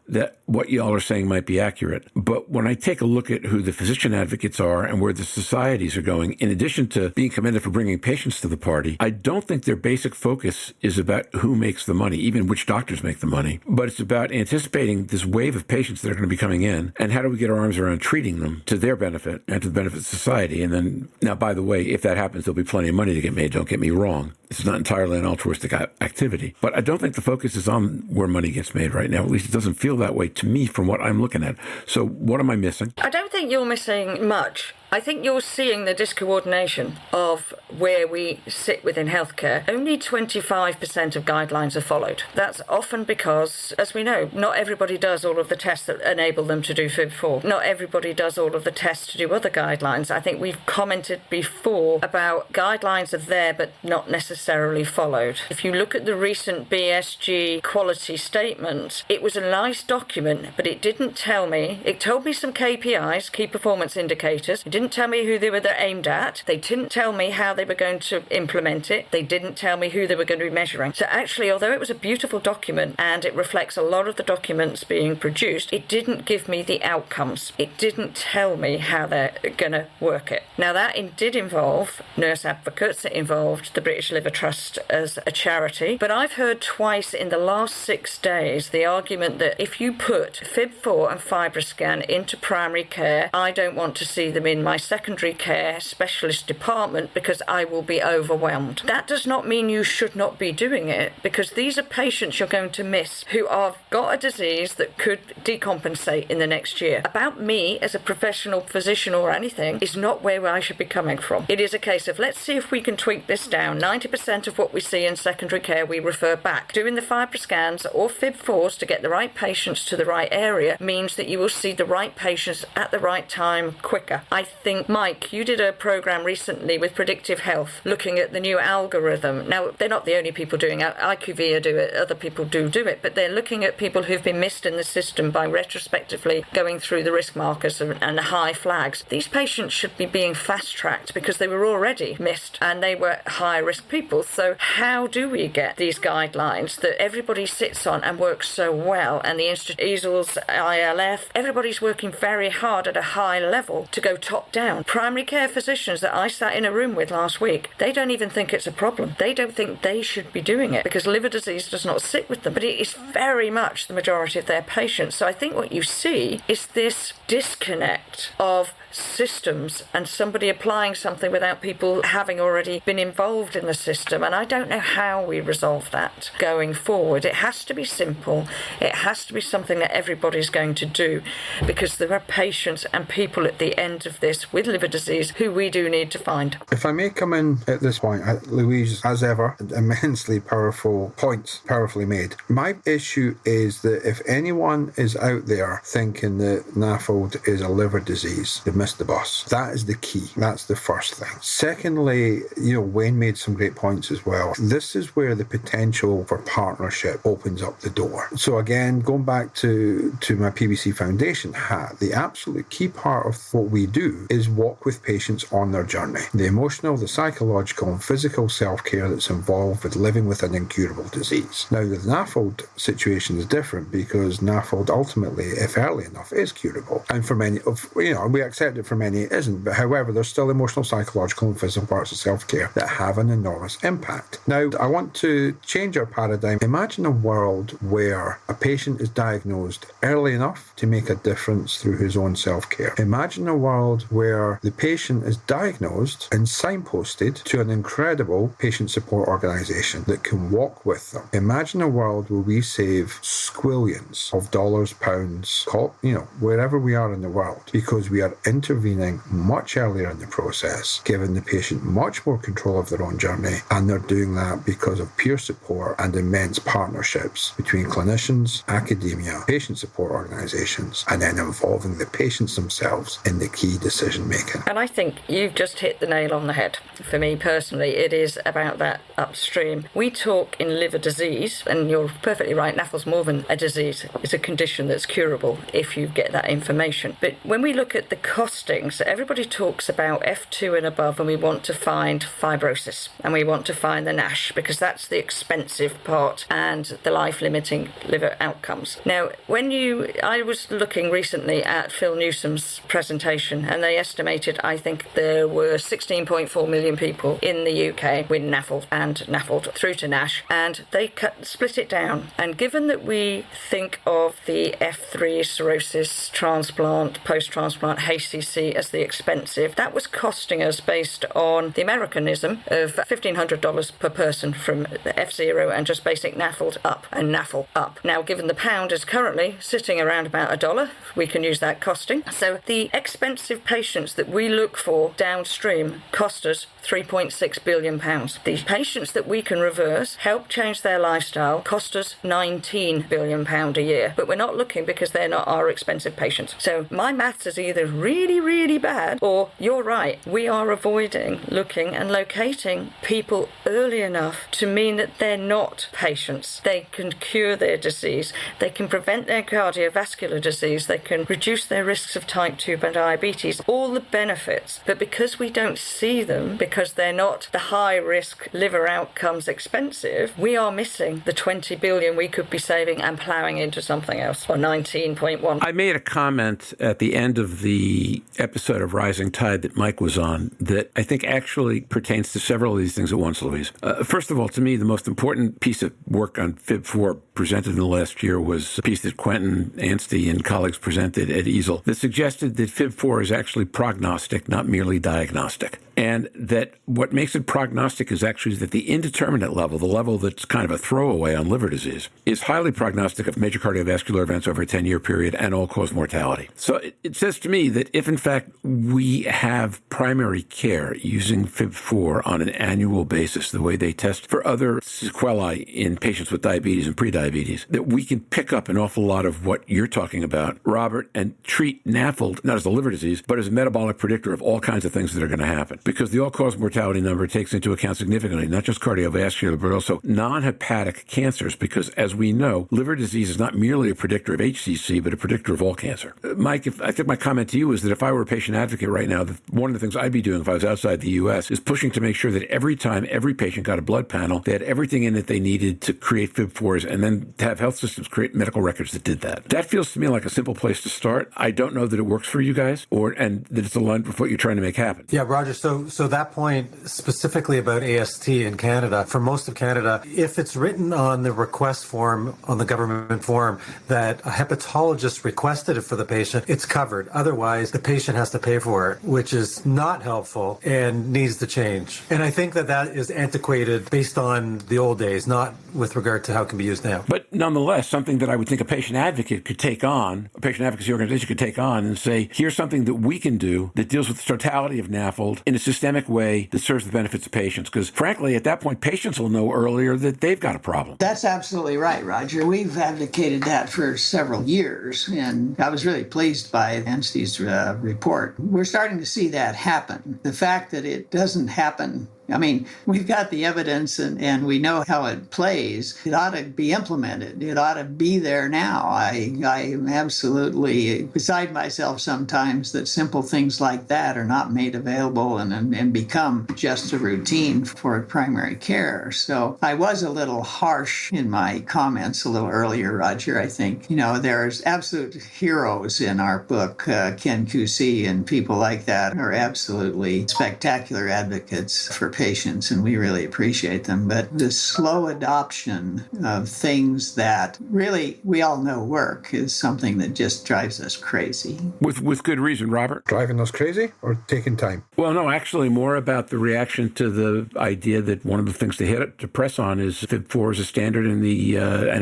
that what y'all are saying might be accurate. But when I take a look at who the physician advocates are and where the societies are going, in addition to being commended for bringing patients to the party, I don't think their basic focus is about who makes the money, even which doctors make the money, but it's about anticipating this wave of patients that are going to be coming in and how do we get our arms around treating them to their benefit and to the benefit of society. And then, now, by the way, if that happens, there'll be plenty of money to get made. Don't get me wrong. It's not entirely an altruistic activity, but I don't think the focus is on where money gets made right now. At least it doesn't feel that way to me from what I'm looking at. So what am I missing? I don't think you're missing much. I think you're seeing the discoordination of where we sit within healthcare. Only 25% of guidelines are followed. That's often because, as we know, not everybody does all of the tests that enable them to do FIB-4. Not everybody does all of the tests to do other guidelines. I think we've commented before about guidelines are there but not necessarily followed. If you look at the recent BSG quality statement, it was a nice document, but it didn't tell me. It told me some KPIs, key performance indicators. It didn't tell me who they were aimed at. They didn't tell me how they were going to implement it. They didn't tell me who they were going to be measuring. So actually, although it was a beautiful document and it reflects a lot of the documents being produced, it didn't give me the outcomes. It didn't tell me how they're going to work it. Now, that did involve nurse advocates. It involved the British Liver Trust as a charity. But I've heard twice in the last 6 days the argument that if you put FIB-4 and FibroScan into primary care, I don't want to see them in my secondary care specialist department because I will be overwhelmed. That does not mean you should not be doing it, because these are patients you're going to miss who have got a disease that could decompensate in the next year. About me as a professional physician or anything is not where I should be coming from. It is a case of let's see if we can tweak this down. 90% of what we see in secondary care we refer back. Doing the FibroScans or FIB-4s to get the right patients to the right area means that you will see the right patients at the right time quicker. I think, Mike, you did a program recently with Predictive Health looking at the new algorithm. Now, they're not the only people doing it. IQVIA do it, other people do it, but they're looking at people who've been missed in the system by retrospectively going through the risk markers and high flags. These patients should be being fast-tracked because they were already missed and they were high-risk people. So how do we get these guidelines that everybody sits on and works so well, and the EASL's, ILF, everybody's working very hard at a high level to go top down. Primary care physicians that I sat in a room with last week, they don't even think it's a problem. They don't think they should be doing it because liver disease does not sit with them, but it is very much the majority of their patients. So I think what you see is this disconnect of systems and somebody applying something without people having already been involved in the system, and I don't know how we resolve that going forward. It has to be simple. It has to be something that everybody's going to do, because there are patients and people at the end of this specialists with liver disease who we do need to find. If I may come in at this point, Louise, as ever, immensely powerful points, powerfully made. My issue is that if anyone is out there thinking that NAFLD is a liver disease, they've missed the bus. That is the key. That's the first thing. Secondly, Wayne made some great points as well. This is where the potential for partnership opens up the door. So again, going back to my PBC Foundation hat, the absolute key part of what we do is walk with patients on their journey. The emotional, the psychological and physical self-care that's involved with living with an incurable disease. Now, the NAFLD situation is different because NAFLD ultimately, if early enough, is curable. And for many, we accept it, for many it isn't. But however, there's still emotional, psychological and physical parts of self-care that have an enormous impact. Now, I want to change our paradigm. Imagine a world where a patient is diagnosed early enough to make a difference through his own self-care. Imagine a world where the patient is diagnosed and signposted to an incredible patient support organisation that can walk with them. Imagine a world where we save squillions of dollars, pounds, wherever we are in the world, because we are intervening much earlier in the process, giving the patient much more control of their own journey, and they're doing that because of peer support and immense partnerships between clinicians, academia, patient support organisations, and then involving the patients themselves in the key decision making. And I think you've just hit the nail on the head. For me personally, it is about that upstream. We talk in liver disease, and you're perfectly right, NAFLD's more than a disease. It's a condition that's curable if you get that information. But when we look at the costings, everybody talks about F2 and above, and we want to find fibrosis, and we want to find the NASH, because that's the expensive part and the life-limiting liver outcomes. Now, I was looking recently at Phil Newsom's presentation, and they estimated, I think, there were 16.4 million people in the UK with NAFLD and NAFLD through to NASH, and they split it down. And given that we think of the F3 cirrhosis, transplant, post-transplant, HCC as the expensive, that was costing us, based on the Americanism, of $1,500 per person from F0 and just basic NAFLD up and NAFL up. Now, given the pound is currently sitting around about $1, we can use that costing. So the expensive patients that we look for downstream cost us £3.6 billion. The patients that we can reverse, help change their lifestyle, cost us £19 billion a year. But we're not looking because they're not our expensive patients. So my maths is either really, really bad, or you're right, we are avoiding looking and locating people early enough to mean that they're not patients. They can cure their disease, they can prevent their cardiovascular disease, they can reduce their risks of type 2 diabetes, all the benefits. But because we don't see them, because they're not the high-risk liver outcomes expensive, we are missing the 20 billion we could be saving and ploughing into something else, or 19.1. I made a comment at the end of the episode of Rising Tide that Mike was on that I think actually pertains to several of these things at once, Louise. First of all, to me, the most important piece of work on FIB4 presented in the last year was a piece that Quentin Anstey and colleagues presented at EASL that suggested that FIB4 is actually prognostic, not merely diagnostic. And that what makes it prognostic is actually that the indeterminate level, the level that's kind of a throwaway on liver disease, is highly prognostic of major cardiovascular events over a 10-year period and all-cause mortality. So it says to me that if, in fact, we have primary care using FIB4 on an annual basis, the way they test for other sequelae in patients with diabetes and prediabetes, that we can pick up an awful lot of what you're talking about, Robert, and treat NAFLD not as a liver disease, but as a metabolic predictor of all kinds of things that are going to happen. Because the all-cause mortality number takes into account significantly not just cardiovascular, but also non-hepatic cancers, because as we know, liver disease is not merely a predictor of HCC, but a predictor of all cancer. Mike, I think my comment to you is that if I were a patient advocate right now, one of the things I'd be doing if I was outside the U.S. is pushing to make sure that every time every patient got a blood panel, they had everything in it they needed to create FIB4s, and then to have health systems create medical records that did that. That feels to me like a simple place to start. I don't know that it works for you guys, and that it's aligned with what you're trying to make happen. Yeah, Roger. So So that point specifically about AST in Canada, for most of Canada, if it's written on the request form, on the government form, that a hepatologist requested it for the patient, it's covered. Otherwise, the patient has to pay for it, which is not helpful and needs to change. And I think that is antiquated based on the old days, not with regard to how it can be used now. But nonetheless, something that I would think a patient advocate could take on, a patient advocacy organization could take on and say, here's something that we can do that deals with the totality of NAFLD in a systemic way that serves the benefits of patients. Because frankly, at that point, patients will know earlier that they've got a problem. That's absolutely right, Roger. We've advocated that for several years, and I was really pleased by Anstey's report. We're starting to see that happen. The fact that it doesn't happen, I mean, we've got the evidence and we know how it plays. It ought to be implemented. It ought to be there now. I am absolutely beside myself sometimes that simple things like that are not made available and become just a routine for primary care. So I was a little harsh in my comments a little earlier, Roger. I think, there's absolute heroes in our book. Ken Kusey and people like that are absolutely spectacular advocates for patients, and we really appreciate them. But the slow adoption of things that really we all know work is something that just drives us crazy. With good reason, Robert. Driving us crazy or taking time? Well, no, actually more about the reaction to the idea that one of the things to press on is FIB4 is a standard and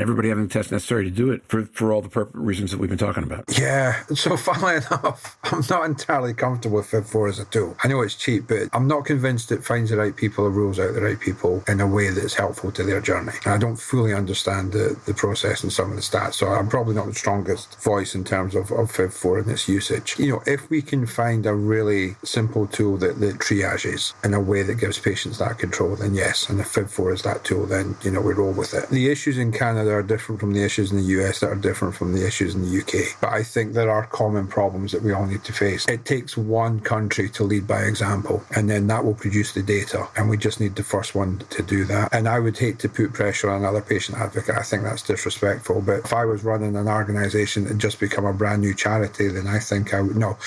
everybody having the tests necessary to do it for all the reasons that we've been talking about. Yeah, so funnily enough, I'm not entirely comfortable with FIB4 as a tool. I know it's cheap, but I'm not convinced it finds the right people or rules out the right people in a way that's helpful to their journey. And I don't fully understand the process and some of the stats, so I'm probably not the strongest voice in terms of FIB4 and its usage. If we can find a really simple tool that triages in a way that gives patients that control, then yes. And if FIB4 is that tool, then, we roll with it. The issues in Canada are different from the issues in the US that are different from the issues in the UK. But I think there are common problems that we all need to face. It takes one country to lead by example, and then that will produce the data. And we just need the first one to do that. And I would hate to put pressure on another patient advocate. I think that's disrespectful. But if I was running an organisation and just become a brand new charity, then I think I would know.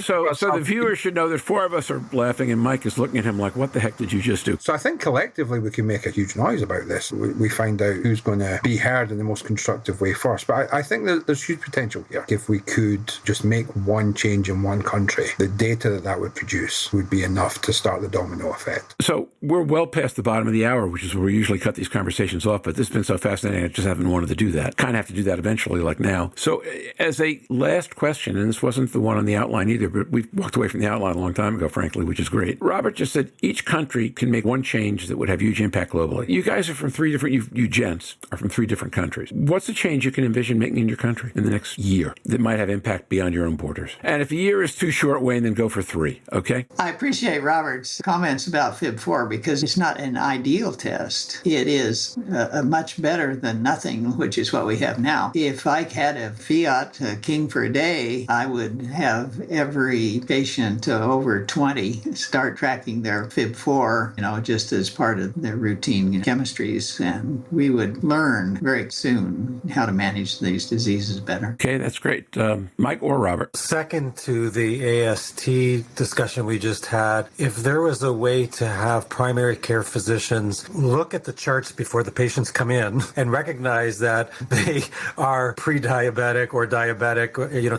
So the viewers should know that four of us are laughing and Mike is looking at him like, what the heck did you just do? So I think collectively we can make a huge noise about this. We find out who's going to be heard in the most constructive way first. But I think there's huge potential here. If we could just make one change in one country, the data that would produce would be enough to start the domino effect. So we're well past the bottom of the hour, which is where we usually cut these conversations off. But this has been so fascinating, I just haven't wanted to do that. Kind of have to do that eventually, like now. So as a last question, and this wasn't the one on the outline either, but we walked away from the outline a long time ago, frankly, which is great. Robert just said each country can make one change that would have huge impact globally. You guys are from you gents are from 3 different countries. What's the change you can envision making in your country in the next year that might have impact beyond your own borders? And if a year is too short, Wayne, then go for 3, okay? I appreciate Robert's comments about FIB4 because it's not an ideal test. It is much better than nothing, which is what we have now. If I had a fiat king for a day, I would have every patient over 20 start tracking their FIB4, just as part of their routine chemistries. And we would learn very soon how to manage these diseases better. Okay, that's great. Mike or Robert? Second to the AST discussion we just had, if there was a way to have primary care physicians look at the charts before the patients come in and recognize that they are pre-diabetic or diabetic,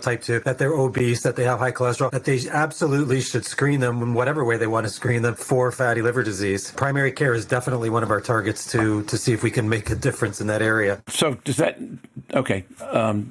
type 2, that they're obese, that they have high cholesterol, that they absolutely should screen them in whatever way they want to screen them for fatty liver disease. Primary care is definitely one of our targets to see if we can make a difference in that area. So does that, okay,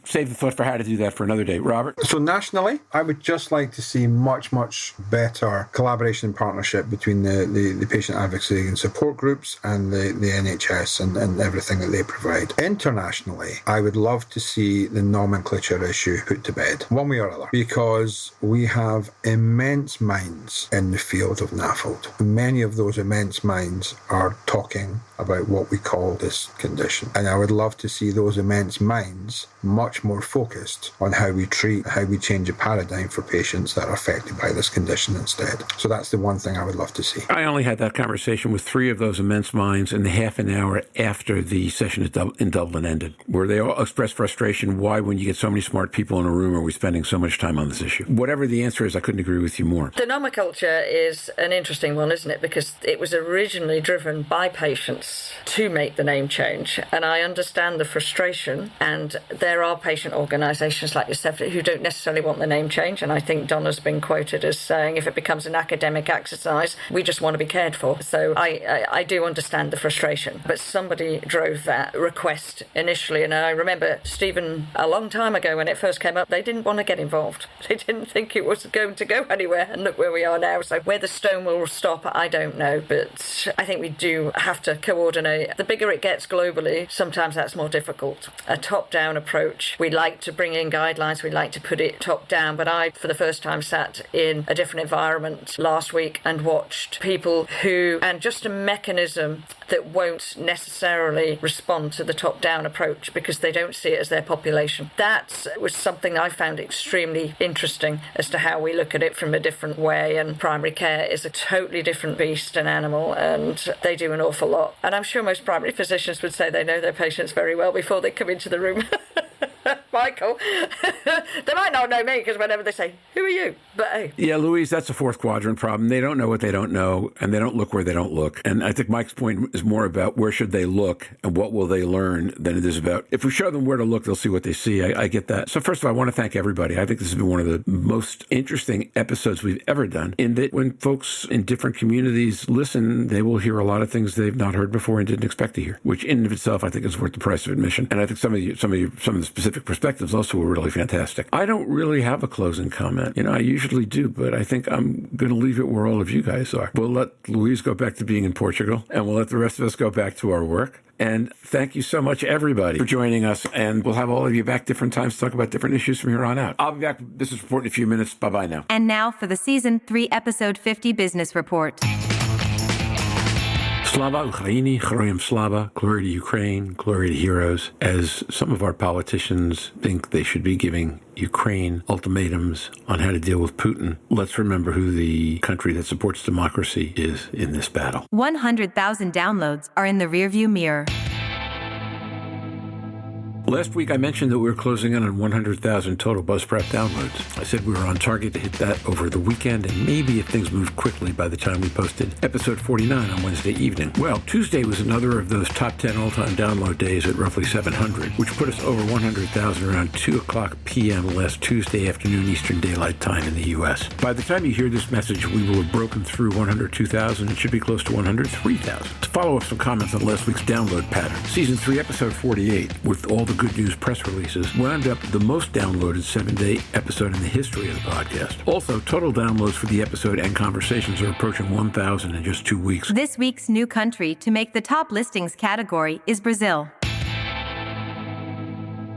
save the thought for how to do that for another day. Robert? So nationally, I would just like to see much, much better collaboration and partnership between the patient advocacy and support groups and the NHS and everything that they provide. Internationally, I would love to see the nomenclature issue put to bed, one way or other, because we have immense minds in the field of NAFLD. Many of those immense minds are talking about what we call this condition. And I would love to see those immense minds minds much more focused on how we treat, how we change a paradigm for patients that are affected by this condition instead. So that's the one thing I would love to see. I only had that conversation with 3 of those immense minds in the half an hour after the session in Dublin ended, where they all expressed frustration. Why, when you get so many smart people in a room, are we spending so much time on this issue? Whatever the answer is, I couldn't agree with you more. The nomenclature is an interesting one, isn't it? Because it was originally driven by patients to make the name change. And I understand the frustration. And there are patient organisations like yourself who don't necessarily want the name change. And I think Donna's been quoted as saying, if it becomes an academic exercise, we just want to be cared for. So I do understand the frustration. But somebody drove that request initially. And I remember Stephen, a long time ago when it first came up, they didn't want to get involved. They didn't think it was going to go anywhere. And look where we are now. So where the stone will stop, I don't know. But I think we do have to coordinate. The bigger it gets globally, sometimes that's more difficult. A top-down approach. We like to bring in guidelines. We like to put it top-down. But I, for the first time, sat in a different environment last week and watched people who, and just a mechanism that won't necessarily respond to the top-down approach because they don't see it as their population. That was something I found extremely interesting as to how we look at it from a different way, and primary care is a totally different beast and animal, and they do an awful lot. And I'm sure most primary physicians would say they know their patients very well before they come into the room. Michael. They might not know me because whenever they say, who are you? But hey. Yeah, Louise, that's a fourth quadrant problem. They don't know what they don't know, and they don't look where they don't look. And I think Mike's point is more about where should they look and what will they learn than it is about, if we show them where to look, they'll see what they see. I get that. So first of all, I want to thank everybody. I think this has been one of the most interesting episodes we've ever done, in that when folks in different communities listen, they will hear a lot of things they've not heard before and didn't expect to hear, which in and of itself I think is worth the price of admission. And I think some of the specific perspectives also were really fantastic. I don't really have a closing comment. I usually do, but I think I'm going to leave it where all of you guys are. We'll let Louise go back to being in Portugal, and we'll let the rest of us go back to our work. And thank you so much, everybody, for joining us. And we'll have all of you back different times to talk about different issues from here on out. I'll be back with Business Report in a few minutes. Bye-bye now. And now for the Season 3, Episode 50 Business Report. Slava Ukraini, Heroyam Slava, glory to Ukraine, glory to heroes. As some of our politicians think they should be giving Ukraine ultimatums on how to deal with Putin, let's remember who the country that supports democracy is in this battle. 100,000 downloads are in the rearview mirror. Last week, I mentioned that we were closing in on 100,000 total BuzzSprout downloads. I said we were on target to hit that over the weekend, and maybe if things moved quickly by the time we posted episode 49 on Wednesday evening. Well, Tuesday was another of those top 10 all-time download days at roughly 700, which put us over 100,000 around 2 o'clock p.m. last Tuesday afternoon Eastern Daylight Time in the U.S. By the time you hear this message, we will have broken through 102,000 and should be close to 103,000. To follow up some comments on last week's download pattern, Season 3, Episode 48, with all the good news press releases, wound up the most downloaded 7-day episode in the history of the podcast. Also, total downloads for the episode and conversations are approaching 1,000 in just 2 weeks. This week's new country to make the top listings category is Brazil.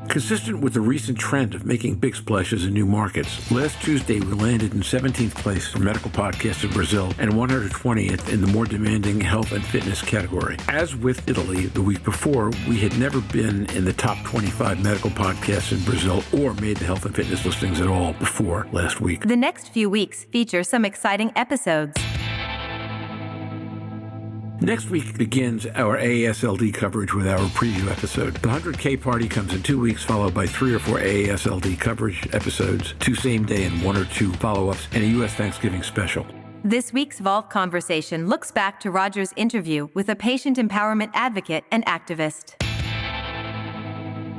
Consistent with the recent trend of making big splashes in new markets, last Tuesday we landed in 17th place for medical podcasts in Brazil and 120th in the more demanding health and fitness category. As with Italy the week before, we had never been in the top 25 medical podcasts in Brazil or made the health and fitness listings at all before last week. The next few weeks feature some exciting episodes. Next week begins our AASLD coverage with our preview episode. The 100K party comes in 2 weeks, followed by 3 or 4 AASLD coverage episodes, 2 same-day and 1 or 2 follow-ups, and a U.S. Thanksgiving special. This week's Vault Conversation looks back to Roger's interview with a patient empowerment advocate and activist.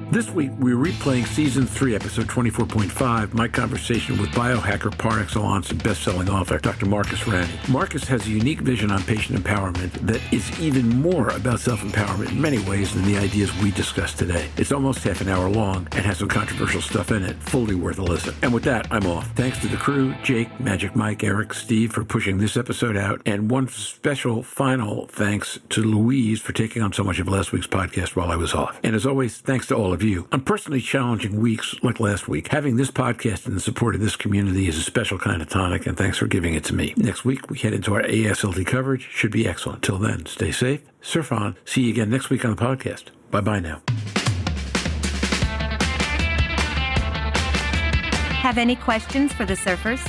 This week, we're replaying Season 3, Episode 24.5, my conversation with biohacker par excellence and best-selling author, Dr. Marcus Ranney. Marcus has a unique vision on patient empowerment that is even more about self-empowerment in many ways than the ideas we discussed today. It's almost half an hour long and has some controversial stuff in it, fully worth a listen. And with that, I'm off. Thanks to the crew, Jake, Magic Mike, Eric, Steve for pushing this episode out, and one special final thanks to Louise for taking on so much of last week's podcast while I was off. And as always, thanks to all of you. On personally challenging weeks like last week, having this podcast and the support of this community is a special kind of tonic, and thanks for giving it to me. Next week, we head into our ASLD coverage. Should be excellent. Till then, stay safe, surf on. See you again next week on the podcast. Bye-bye now. Have any questions for the surfers?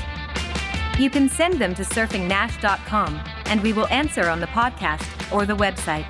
You can send them to surfingnash.com, and we will answer on the podcast or the website.